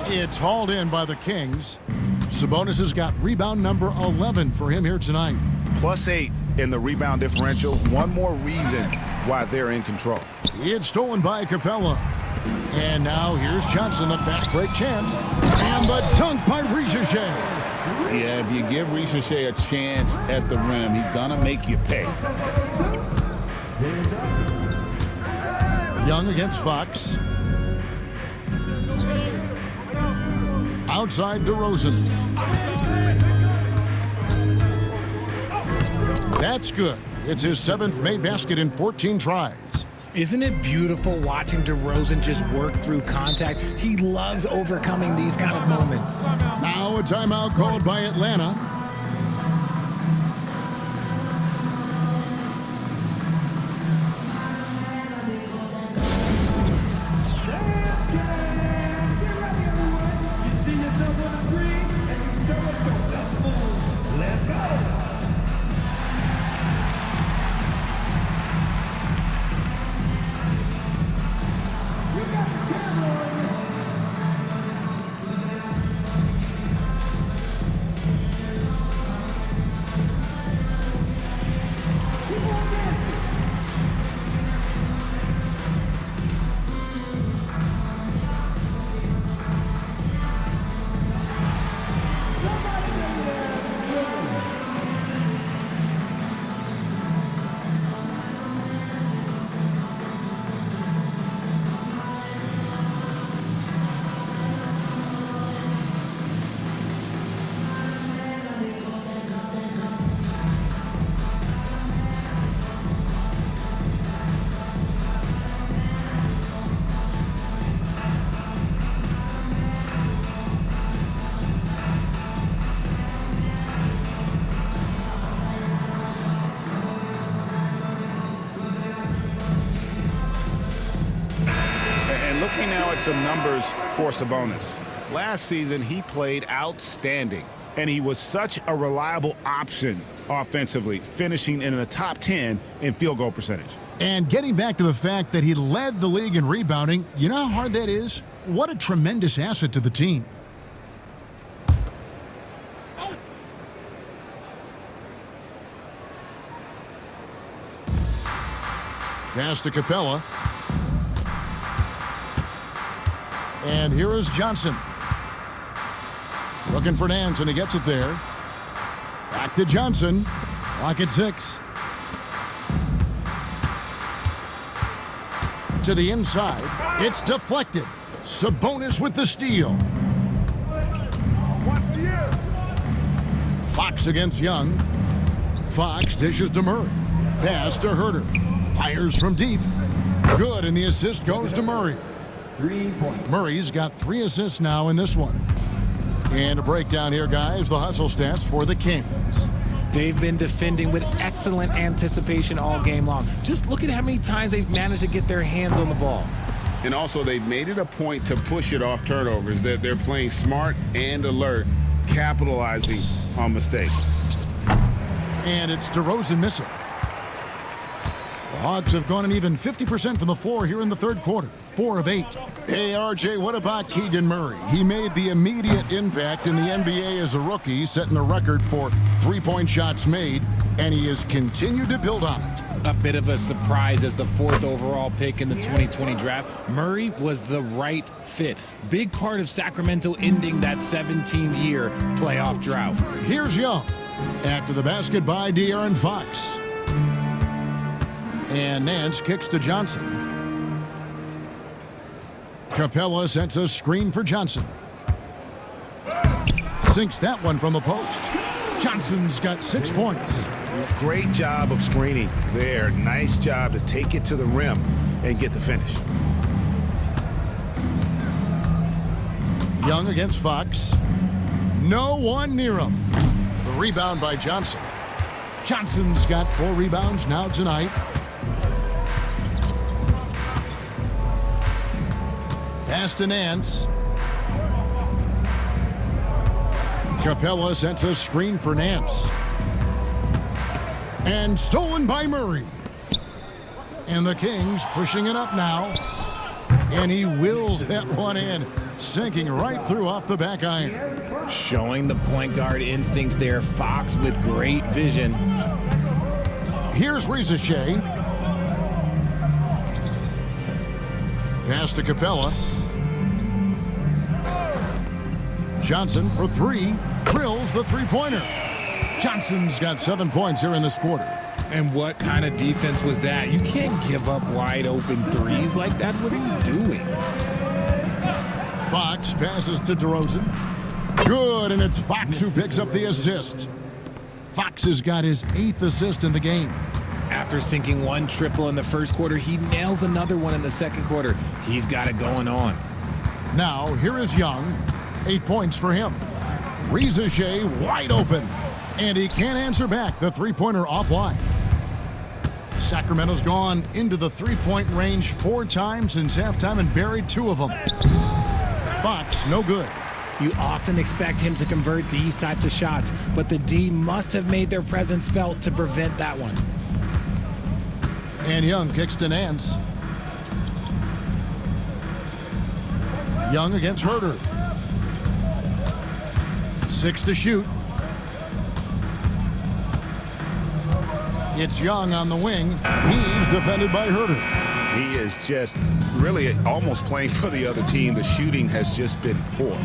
It's hauled in by the Kings. Sabonis has got rebound number 11 for him here tonight. +8 in the rebound differential. One more reason why they're in control. It's stolen by Capella. And now here's Johnson, the fast break chance. And the dunk by Ricochet. Yeah, if you give Ricochet a chance at the rim, he's going to make you pay. Young against Fox. Outside DeRozan. That's good. It's his 7th made basket in 14 tries. Isn't it beautiful watching DeRozan just work through contact? He loves overcoming these kind of moments. Now a timeout called by Atlanta. Looking now at some numbers for Sabonis. Last season, he played outstanding, and he was such a reliable option offensively, finishing in the top 10 in field goal percentage. And getting back to the fact that he led the league in rebounding, you know how hard that is? What a tremendous asset to the team. Pass to Capella. And here is Johnson. Looking for Nance, and he gets it there. Back to Johnson. Clock at 6. To the inside. It's deflected. Sabonis with the steal. Fox against Young. Fox dishes to Murray. Pass to Herter. Fires from deep. Good, and the assist goes to Murray. 3 points. Murray's got 3 assists now in this one. And a breakdown here, guys. The hustle stats for the Kings. They've been defending with excellent anticipation all game long. Just look at how many times they've managed to get their hands on the ball. And also, they've made it a point to push it off turnovers. That they're playing smart and alert, capitalizing on mistakes. And it's DeRozan missing. The Hawks have gone an even 50% from the floor here in the third quarter. 4 of 8. Hey, RJ, what about Keegan Murray? He made the immediate impact in the NBA as a rookie, setting a record for three-point shots made, and he has continued to build on it. A bit of a surprise as the 4th overall pick in the 2020 draft. Murray was the right fit. Big part of Sacramento ending that 17-year playoff drought. Here's Young after the basket by De'Aaron Fox. And Nance kicks to Johnson. Capella sets a screen for Johnson. Sinks that one from the post. Johnson's got 6 points. Great job of screening there. Nice job to take it to the rim and get the finish. Young against Fox. No one near him. The rebound by Johnson. Johnson's got 4 rebounds now tonight. Pass to Nance. Capella sets a screen for Nance. And stolen by Murray. And the Kings pushing it up now. And he wills that one in, sinking right through off the back iron. Showing the point guard instincts there. Fox with great vision. Here's Ricochet. Pass to Capella. Johnson for three. Drills the three-pointer. Johnson's got 7 points here in this quarter. And what kind of defense was that? You can't give up wide open threes like that. What are you doing? Fox passes to DeRozan. Good, and it's Fox who picks up the assist. Fox has got his 8th assist in the game. After sinking one triple in the first quarter, he nails another one in the second quarter. He's got it going on. Now, here is Young. 8 points for him. Ricochet wide open, and he can't answer back. The three-pointer offline. Sacramento's gone into the three-point range 4 times since halftime and buried 2 of them. Fox, no good. You often expect him to convert these types of shots, but the D must have made their presence felt to prevent that one. And Young kicks to Nance. Young against Herter. 6 to shoot. It's Young on the wing. He's defended by Herter. He is just really almost playing for the other team. The shooting has just been poor.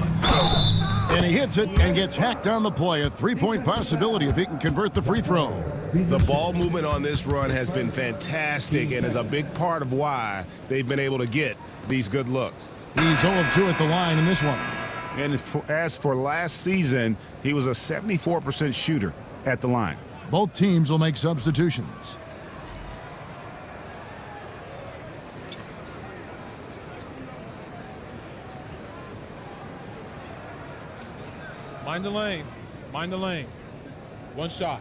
And he hits it and gets hacked on the play. A 3-point possibility if he can convert the free throw. The ball movement on this run has been fantastic and is a big part of why they've been able to get these good looks. He's 0 of 2 at the line in this one. And as for last season, he was a 74% shooter at the line. Both teams will make substitutions. Mind the lanes. Mind the lanes. One shot.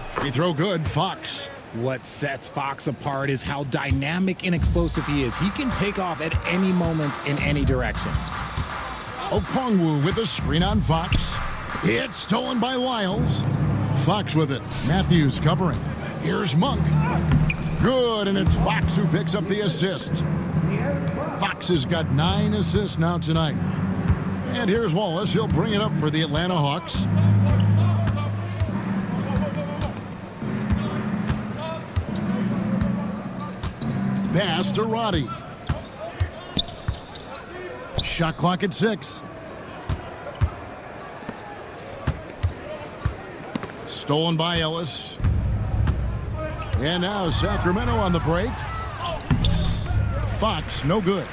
Free throw good, Fox. What sets Fox apart is how dynamic and explosive he is. He can take off at any moment in any direction. Okongwu with a screen on Fox. It's stolen by Lyles. Fox with it. Matthews covering. Here's Monk. Good, and it's Fox who picks up the assist. Fox has got 9 assists now tonight. And here's Wallace. He'll bring it up for the Atlanta Hawks. Pass to Roddy. Shot clock at 6. Stolen by Ellis. And now Sacramento on the break. Fox, no good.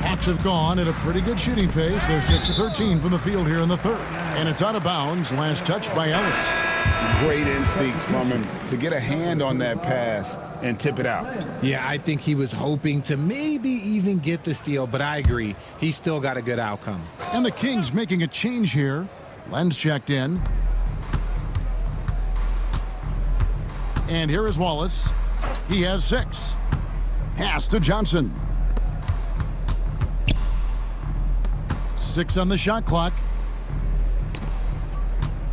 Hawks have gone at a pretty good shooting pace. They're 6 of 13 from the field here in the third. And it's out of bounds. Last touch by Ellis. Great instincts from him to get a hand on that pass and tip it out. Yeah, I think he was hoping to maybe even get the steal, but I agree. He's still got a good outcome. And the Kings making a change here. Len's checked in. And here is Wallace. He has 6. Pass to Johnson. 6 on the shot clock.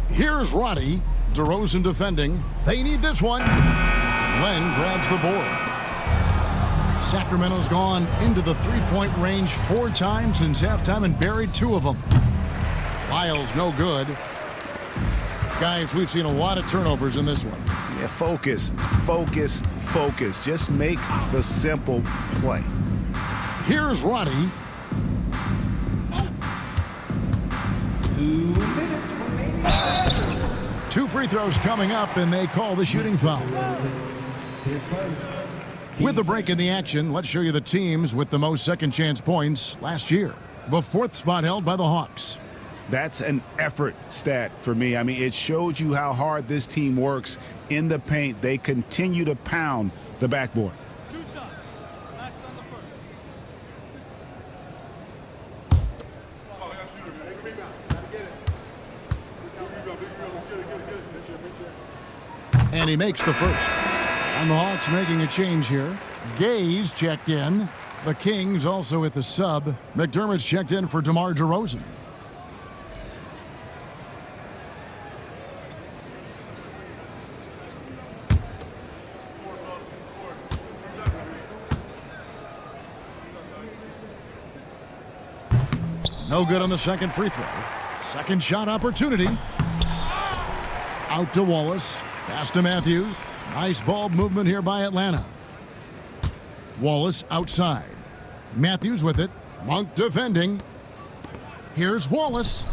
Here's Roddy. DeRozan defending. They need this one. Len grabs the board. Sacramento's gone into the three-point range 4 times since halftime and buried 2 of them. Lyles, no good. Guys, we've seen a lot of turnovers in this one. Yeah, focus, focus, focus. Just make the simple play. Here's Roddy. 2 minutes remaining. 2 free throws coming up, and they call the shooting foul. With the break in the action, let's show you the teams with the most second chance points last year. The 4th spot held by the Hawks. That's an effort stat for me. I mean, it shows you how hard this team works in the paint. They continue to pound the backboard. 2 shots. Max on the first. And he makes the first. And the Hawks making a change here. Gay's checked in. The Kings also at the sub. McDermott's checked in for DeMar DeRozan. No good on the second free throw. Second shot opportunity. Out to Wallace. Pass to Matthews. Nice ball movement here by Atlanta. Wallace outside. Matthews with it. Monk defending. Here's Wallace.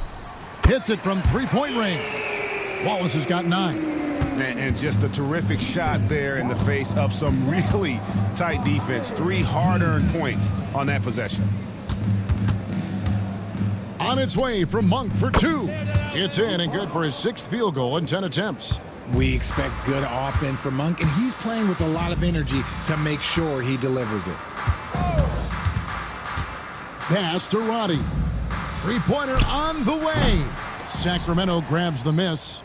Hits it from three-point range. Wallace has got 9. And just a terrific shot there in the face of some really tight defense. 3 hard-earned points on that possession. On its way from Monk for 2. It's in and good for his 6th field goal in 10 attempts. We expect good offense from Monk, and he's playing with a lot of energy to make sure he delivers it. Pass to Roddy. Three-pointer on the way. Sacramento grabs the miss.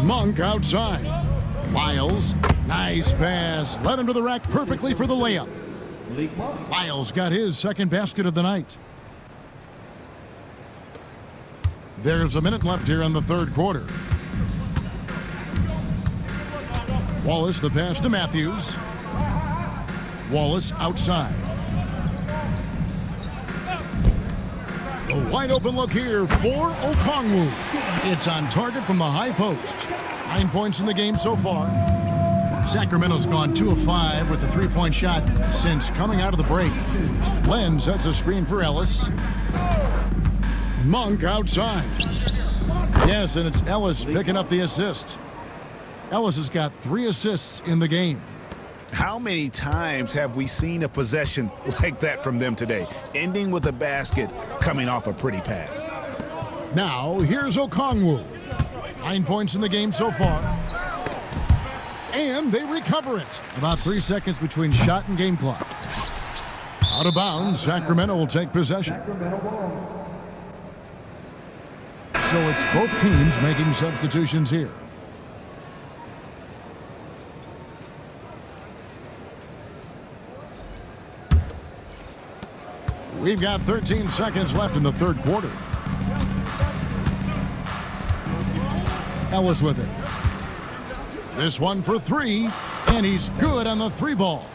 Monk outside. Lyles, nice pass. Led him to the rack perfectly for the layup. Lyles got his second basket of the night. There's a minute left here in the third quarter. Wallace, the pass to Matthews. Wallace outside. A wide open look here for Okongwu. It's on target from the high post. 9 points in the game so far. Sacramento's gone 2 of 5 with the three-point shot since coming out of the break. Len sets a screen for Ellis. Monk outside. Yes, and it's Ellis picking up the assist. Ellis has got 3 assists in the game. How many times have we seen a possession like that from them today, ending with a basket coming off a pretty pass? Now, here's Okongwu. 9 points in the game so far. And they recover it. About 3 seconds between shot and game clock. Out of bounds, Sacramento will take possession. So it's both teams making substitutions here. We've got 13 seconds left in the third quarter. Ellis with it. This one for 3, and he's good on the 3 ball.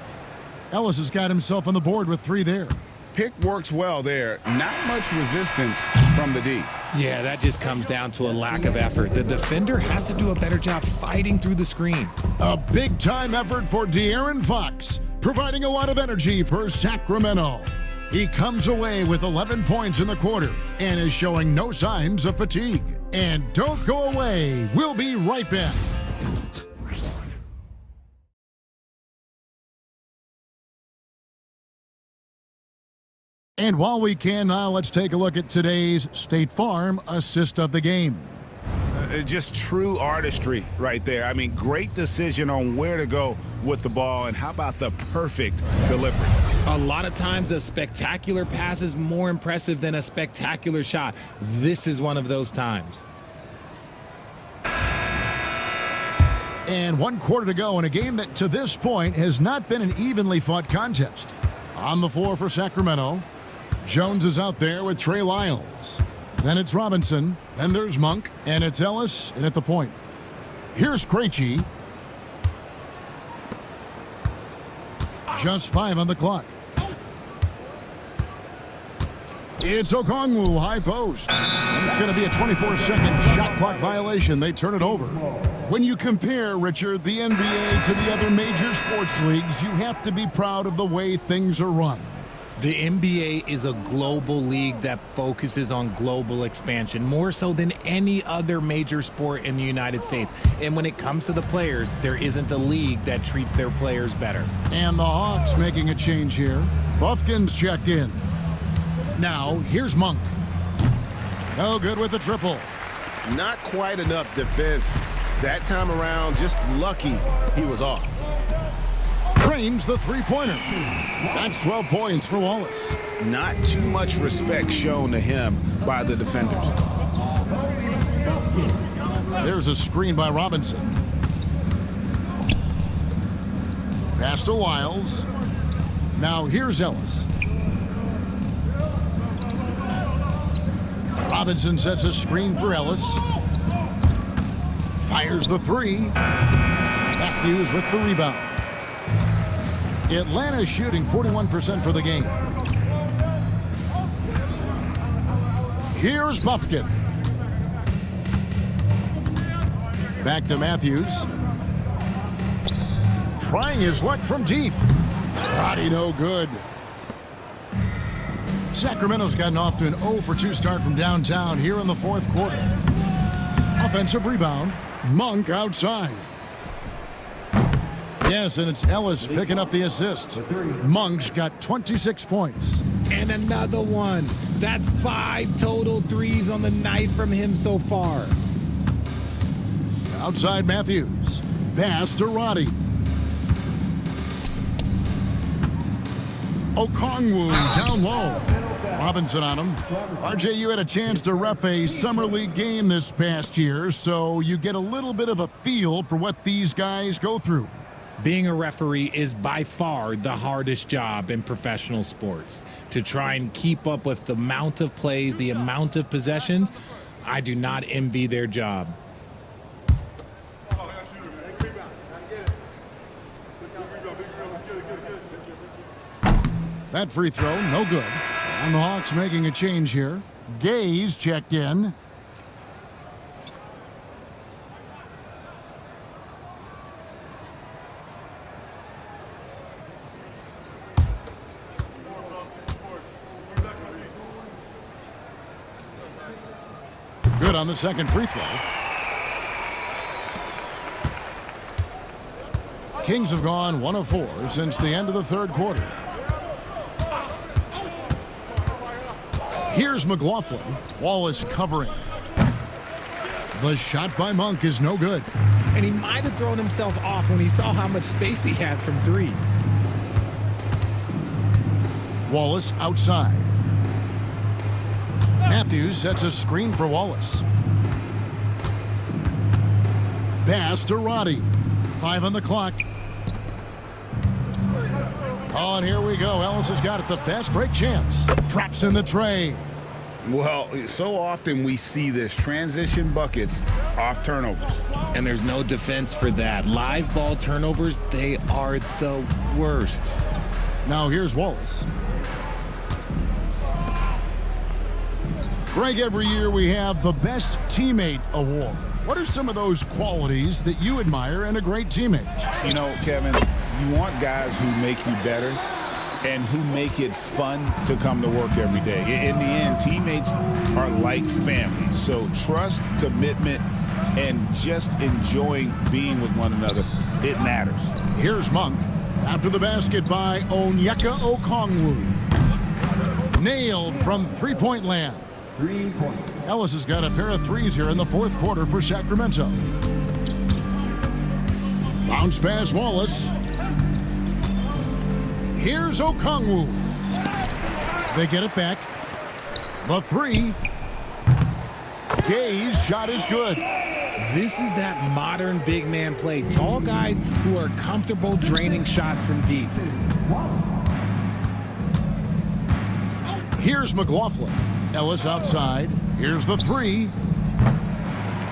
Ellis has got himself on the board with 3 there. Pick works well there. Not much resistance from the D. Yeah, that just comes down to a lack of effort. The defender has to do a better job fighting through the screen. A big-time effort for De'Aaron Fox, providing a lot of energy for Sacramento. He comes away with 11 points in the quarter and is showing no signs of fatigue. And don't go away. We'll be right back. And while we can now, let's take a look at today's State Farm assist of the game. Just true artistry right there. I mean, great decision on where to go with the ball, and how about the perfect delivery? A lot of times a spectacular pass is more impressive than a spectacular shot. This is one of those times. And 1 quarter to go in a game that to this point has not been an evenly fought contest. On the floor for Sacramento, Jones is out there with Trey Lyles. Then it's Robinson. Then there's Monk. And it's Ellis in at the point. Here's Krejci. Just 5 on the clock. It's Okongwu, high post. And it's going to be a 24-second shot clock violation. They turn it over. When you compare, Richard, the NBA to the other major sports leagues, you have to be proud of the way things are run. The NBA is a global league that focuses on global expansion, more so than any other major sport in the United States. And when it comes to the players, there isn't a league that treats their players better. And the Hawks making a change here. Buffkin's checked in. Now, here's Monk. No good with the triple. Not quite enough defense. That time around, just lucky he was off. Trains the three-pointer. That's 12 points for Wallace. Not too much respect shown to him by the defenders. There's a screen by Robinson. Pass to Lyles. Now here's Ellis. Robinson sets a screen for Ellis. Fires the 3. Matthews with the rebound. Atlanta's shooting 41% for the game. Here's Buffkin. Back to Matthews. Trying his luck from deep. Roddy no good. Sacramento's gotten off to an 0 for 2 start from downtown here in the fourth quarter. Offensive rebound. Monk outside. Yes, and it's Ellis picking up the assist. Monk's got 26 points. And another one. That's 5 total threes on the night from him so far. Outside Matthews. Pass to Roddy. Okongwu down low. Robinson on him. RJ, you had a chance to ref a Summer League game this past year, so you get a little bit of a feel for what these guys go through. Being a referee is by far the hardest job in professional sports. To try and keep up with the amount of plays, the amount of possessions, I do not envy their job. That free throw, no good. And the Hawks making a change here. Gay's checked in. Good on the second free throw. Kings have gone 1 of 4 since the end of the third quarter. Here's McLaughlin. Wallace covering. The shot by Monk is no good. And he might have thrown himself off when he saw how much space he had from 3. Wallace outside. Matthews sets a screen for Wallace. Pass to Roddy. 5 on the clock. Oh, and here we go. Ellis has got it. The fast break chance. Drops in the tray. Well, so often we see this transition buckets off turnovers. And there's no defense for that. Live ball turnovers, they are the worst. Now here's Wallace. Greg, every year we have the Best Teammate Award. What are some of those qualities that you admire in a great teammate? You know, Kevin, you want guys who make you better and who make it fun to come to work every day. In the end, teammates are like family. So trust, commitment, and just enjoying being with one another, it matters. Here's Monk after the basket by Onyeka Okongwu. Nailed from three-point land. 3 points. Ellis has got a pair of threes here in the fourth quarter for Sacramento. Bounce pass Wallace. Here's Okongwu. They get it back. The 3. Gay's shot is good. This is that modern big man play. Tall guys who are comfortable draining shots from deep. Here's McLaughlin. Ellis outside. Here's the 3.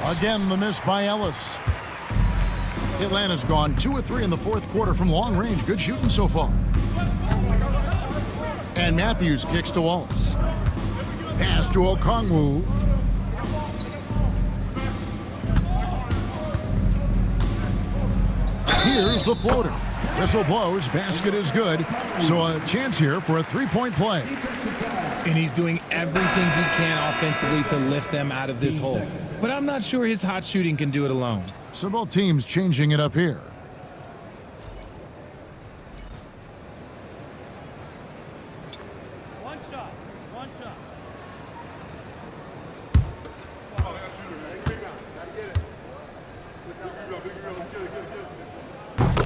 Again, the miss by Ellis. Atlanta's gone 2 of 3 in the fourth quarter from long range. Good shooting so far. And Matthews kicks to Wallace. Pass to Okongwu. Here's the floater. Whistle blows. Basket is good. So a chance here for a three-point play. And he's doing everything he can offensively to lift them out of this hole. But I'm not sure his hot shooting can do it alone. So both teams changing it up here. One shot.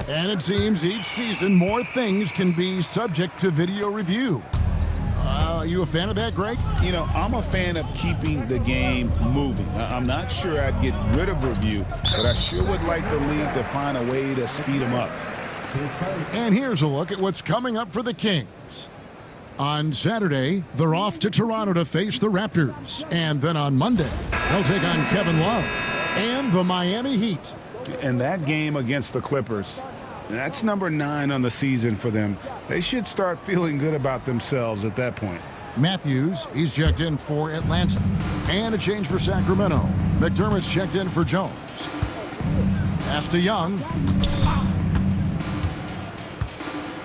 And it seems each season more things can be subject to video review. Are you a fan of that, Greg? You know, I'm a fan of keeping the game moving. I'm not sure I'd get rid of review, but I sure would like the league to find a way to speed them up. And here's a look at what's coming up for the Kings. On Saturday, they're off to Toronto to face the Raptors. And then on Monday, they'll take on Kevin Love and the Miami Heat. And that game against the Clippers, That's number 9 on the season for them. They should start feeling good about themselves at that point. Matthews, he's checked in for Atlanta. And a change for Sacramento. McDermott's checked in for Jones. Pass to Young.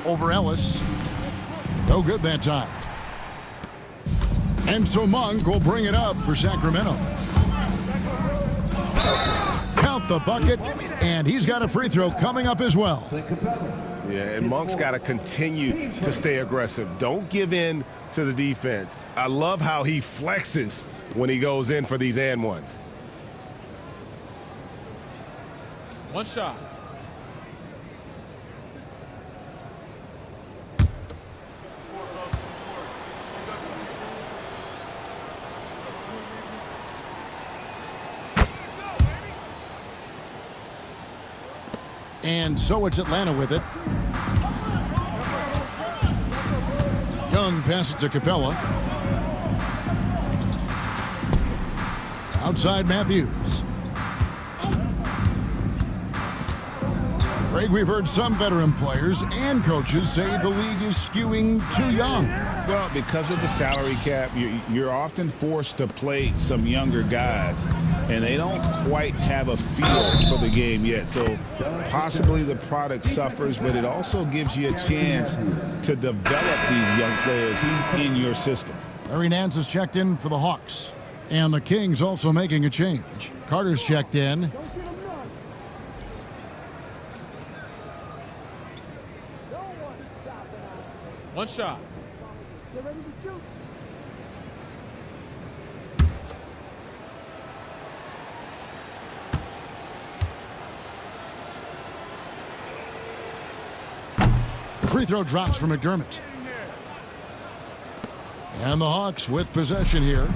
Over Ellis. No good that time. And so Monk will bring it up for Sacramento. Count the bucket, and he's got a free throw coming up as well. Yeah, and Monk's got to continue to stay aggressive. Don't give in to the defense. I love how he flexes when he goes in for these and ones. One shot. And so it's Atlanta with it. Young passes to Capella. Outside Matthews. Greg, we've heard some veteran players and coaches say the league is skewing too young. Well, because of the salary cap, you're often forced to play some younger guys, and they don't quite have a feel for the game yet. So possibly the product suffers, but it also gives you a chance to develop these young players in your system. Larry Nance is checked in for the Hawks. And the Kings also making a change. Carter's checked in. One shot. The free throw drops for McDermott. And the Hawks with possession here.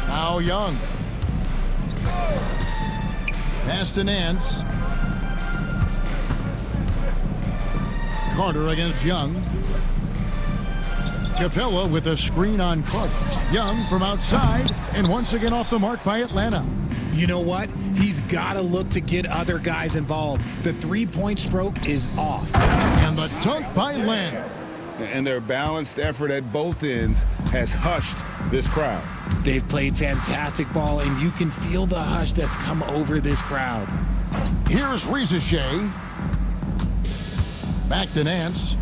Now Young. Pass to Nance. Carter against Young. Capella with a screen on Carter. Young from outside, and once again off the mark by Atlanta. You know what? He's got to look to get other guys involved. The three-point stroke is off. And the dunk by Len. And their balanced effort at both ends has hushed this crowd. They've played fantastic ball, and you can feel the hush that's come over this crowd. Here's Ricochet. Back to Nance.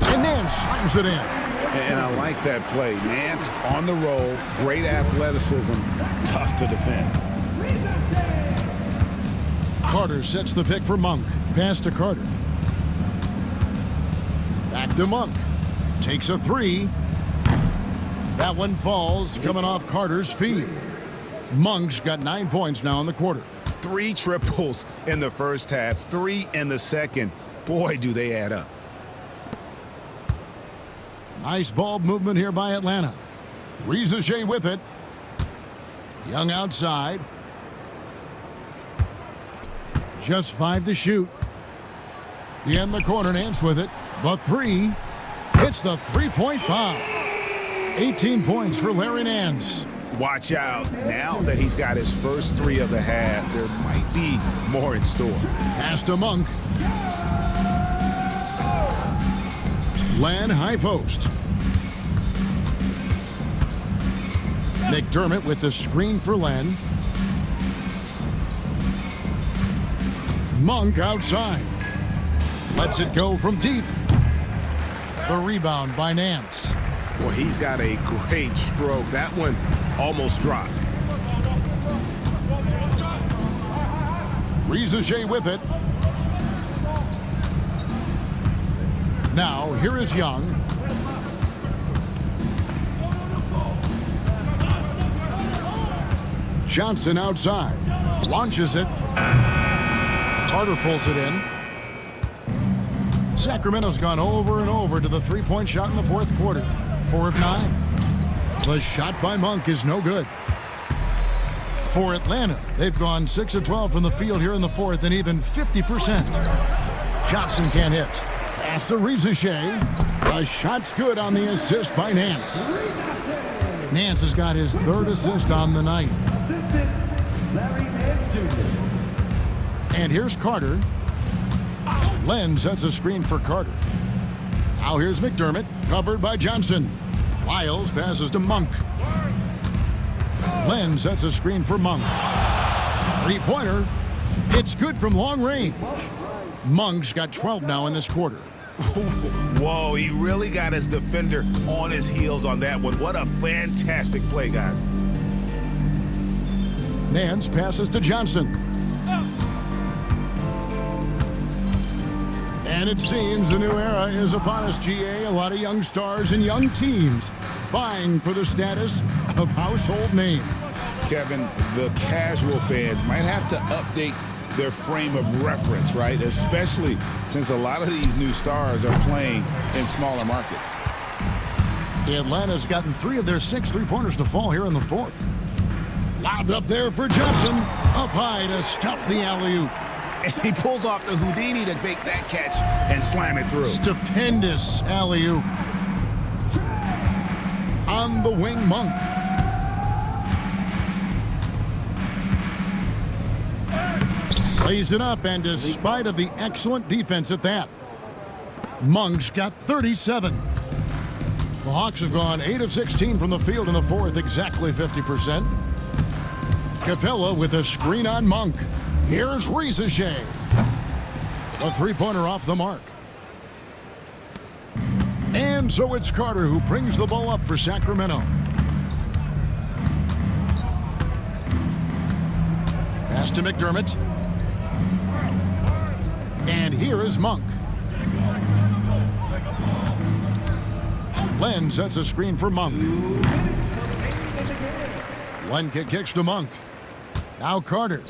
And Nance slams it in. And I like that play. Nance on the roll, great athleticism, tough to defend. Carter sets the pick for Monk. Pass to Carter. Back to Monk. Takes a three. That one falls, coming off Carter's feet. Monk's got 9 points now in the quarter. 3 triples in the first half, 3 in the second. Boy, do they add up. Nice ball movement here by Atlanta. Ricochet with it. Young outside. Just 5 to shoot. In the corner, Nance with it. The three. Hits the three-point foul. 18 points for Larry Nance. Watch out. Now that he's got his first 3 of the half, there might be more in store. Pass to Monk. Len high post. McDermott with the screen for Len. Monk outside. Lets it go from deep. The rebound by Nance. Well, he's got a great stroke. That one almost dropped. Ricochet with it. Now, here is Young. Johnson outside. Launches it. Carter pulls it in. Sacramento's gone over and over to the three-point shot in the fourth quarter. 4 of 9. The shot by Monk is no good. For Atlanta, they've gone 6 of 12 from the field here in the fourth and even 50%. Johnson can't hit. Pass to Ricochet. The shot's good on the assist by Nance. Nance has got his 3rd assist on the night. Assistant, Larry Nance Jr. And here's Carter. Len sets a screen for Carter. Now here's McDermott, covered by Johnson. Lyles passes to Monk. Len sets a screen for Monk. Three-pointer. It's good from long range. Monk's got 12 now in this quarter. Whoa, he really got his defender on his heels on that one. What a fantastic play, guys. Nance passes to Johnson. And it seems a new era is upon us, GA. A lot of young stars and young teams vying for the status of household name. Kevin, the casual fans might have to update their frame of reference, right? Especially since a lot of these new stars are playing in smaller markets. Atlanta's gotten 3 of their 6 three-pointers to fall here in the fourth. Lobbed up there for Johnson. Up high to stuff the alley-oop. And he pulls off the Houdini to make that catch and slam it through. Stupendous alley-oop. On the wing, Monk. Lays it up, and despite of the excellent defense at that, Monk's got 37. The Hawks have gone 8 of 16 from the field in the fourth, exactly 50%. Capella with a screen on Monk. Here's Ricochet. A three-pointer off the mark. And so it's Carter who brings the ball up for Sacramento. Pass to McDermott. And here is Monk. Len sets a screen for Monk. Len kicks to Monk. Now Carter.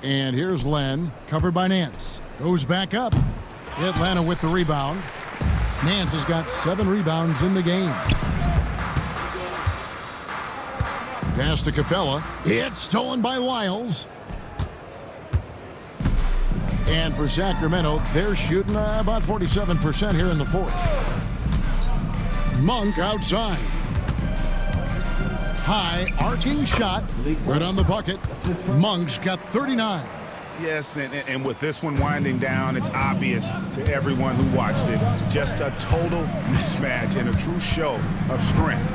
And here's Len, covered by Nance. Goes back up. Atlanta with the rebound. Nance has got 7 rebounds in the game. Pass to Capella. It's stolen by Lyles. And for Sacramento, they're shooting about 47% here in the fourth. Monk outside. High arcing shot. Right on the bucket. Monk's got 39. Yes, and with this one winding down, it's obvious to everyone who watched it. Just a total mismatch and a true show of strength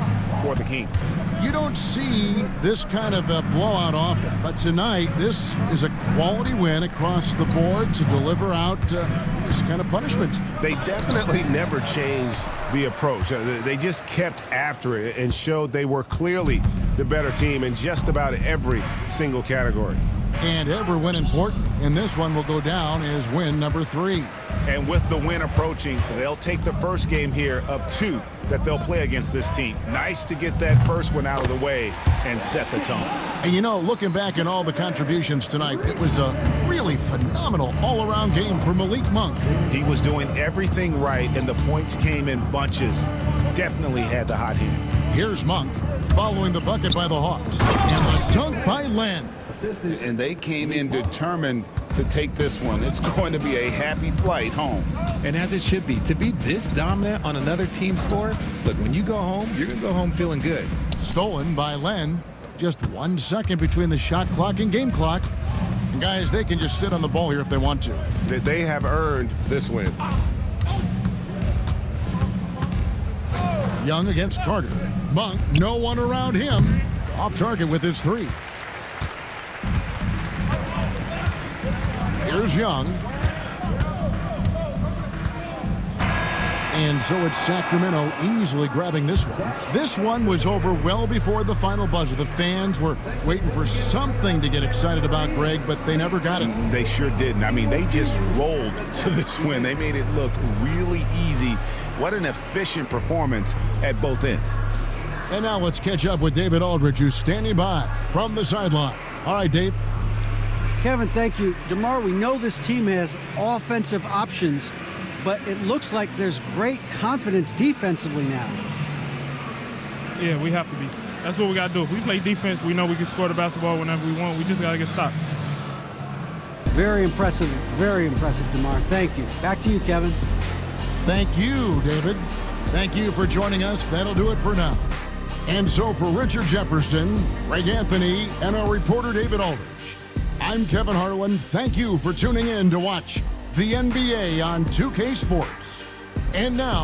for the Kings. You don't see this kind of a blowout often, but tonight this is a quality win across the board to deliver out this kind of punishment. They definitely never changed the approach. They just kept after it and showed they were clearly the better team in just about every single category. And every win important, and this one will go down as win number 3. And with the win approaching, they'll take the first game here of 2 that they'll play against this team. Nice to get that first one out of the way and set the tone. And you know, looking back at all the contributions tonight, it was a really phenomenal all-around game for Malik Monk. He was doing everything right, and the points came in bunches. Definitely had the hot hand. Here's Monk following the bucket by the Hawks. And the dunk by Len. And they came in determined to take this one. It's going to be a happy flight home. And as it should be, to be this dominant on another team's floor, look, when you go home, you're going to go home feeling good. Stolen by Len. Just 1 second between the shot clock and game clock. And guys, they can just sit on the ball here if they want to. They have earned this win. Young against Carter. Monk, no one around him. Off target with his 3. Here's Young. And so it's Sacramento easily grabbing this one. This one was over well before the final buzzer. The fans were waiting for something to get excited about, Greg, but they never got it. They sure didn't. I mean, they just rolled to this win. They made it look really easy. What an efficient performance at both ends. And now let's catch up with David Aldridge, who's standing by from the sideline. All right, Dave. Kevin, thank you. DeMar, we know this team has offensive options, but it looks like there's great confidence defensively now. Yeah, we have to be. That's what we got to do. If we play defense, we know we can score the basketball whenever we want. We just got to get stopped. Very impressive, DeMar. Thank you. Back to you, Kevin. Thank you, David. Thank you for joining us. That'll do it for now. And so for Richard Jefferson, Greg Anthony, and our reporter David Aldridge, I'm Kevin Harlan. Thank you for tuning in to watch the NBA on 2K Sports. And now,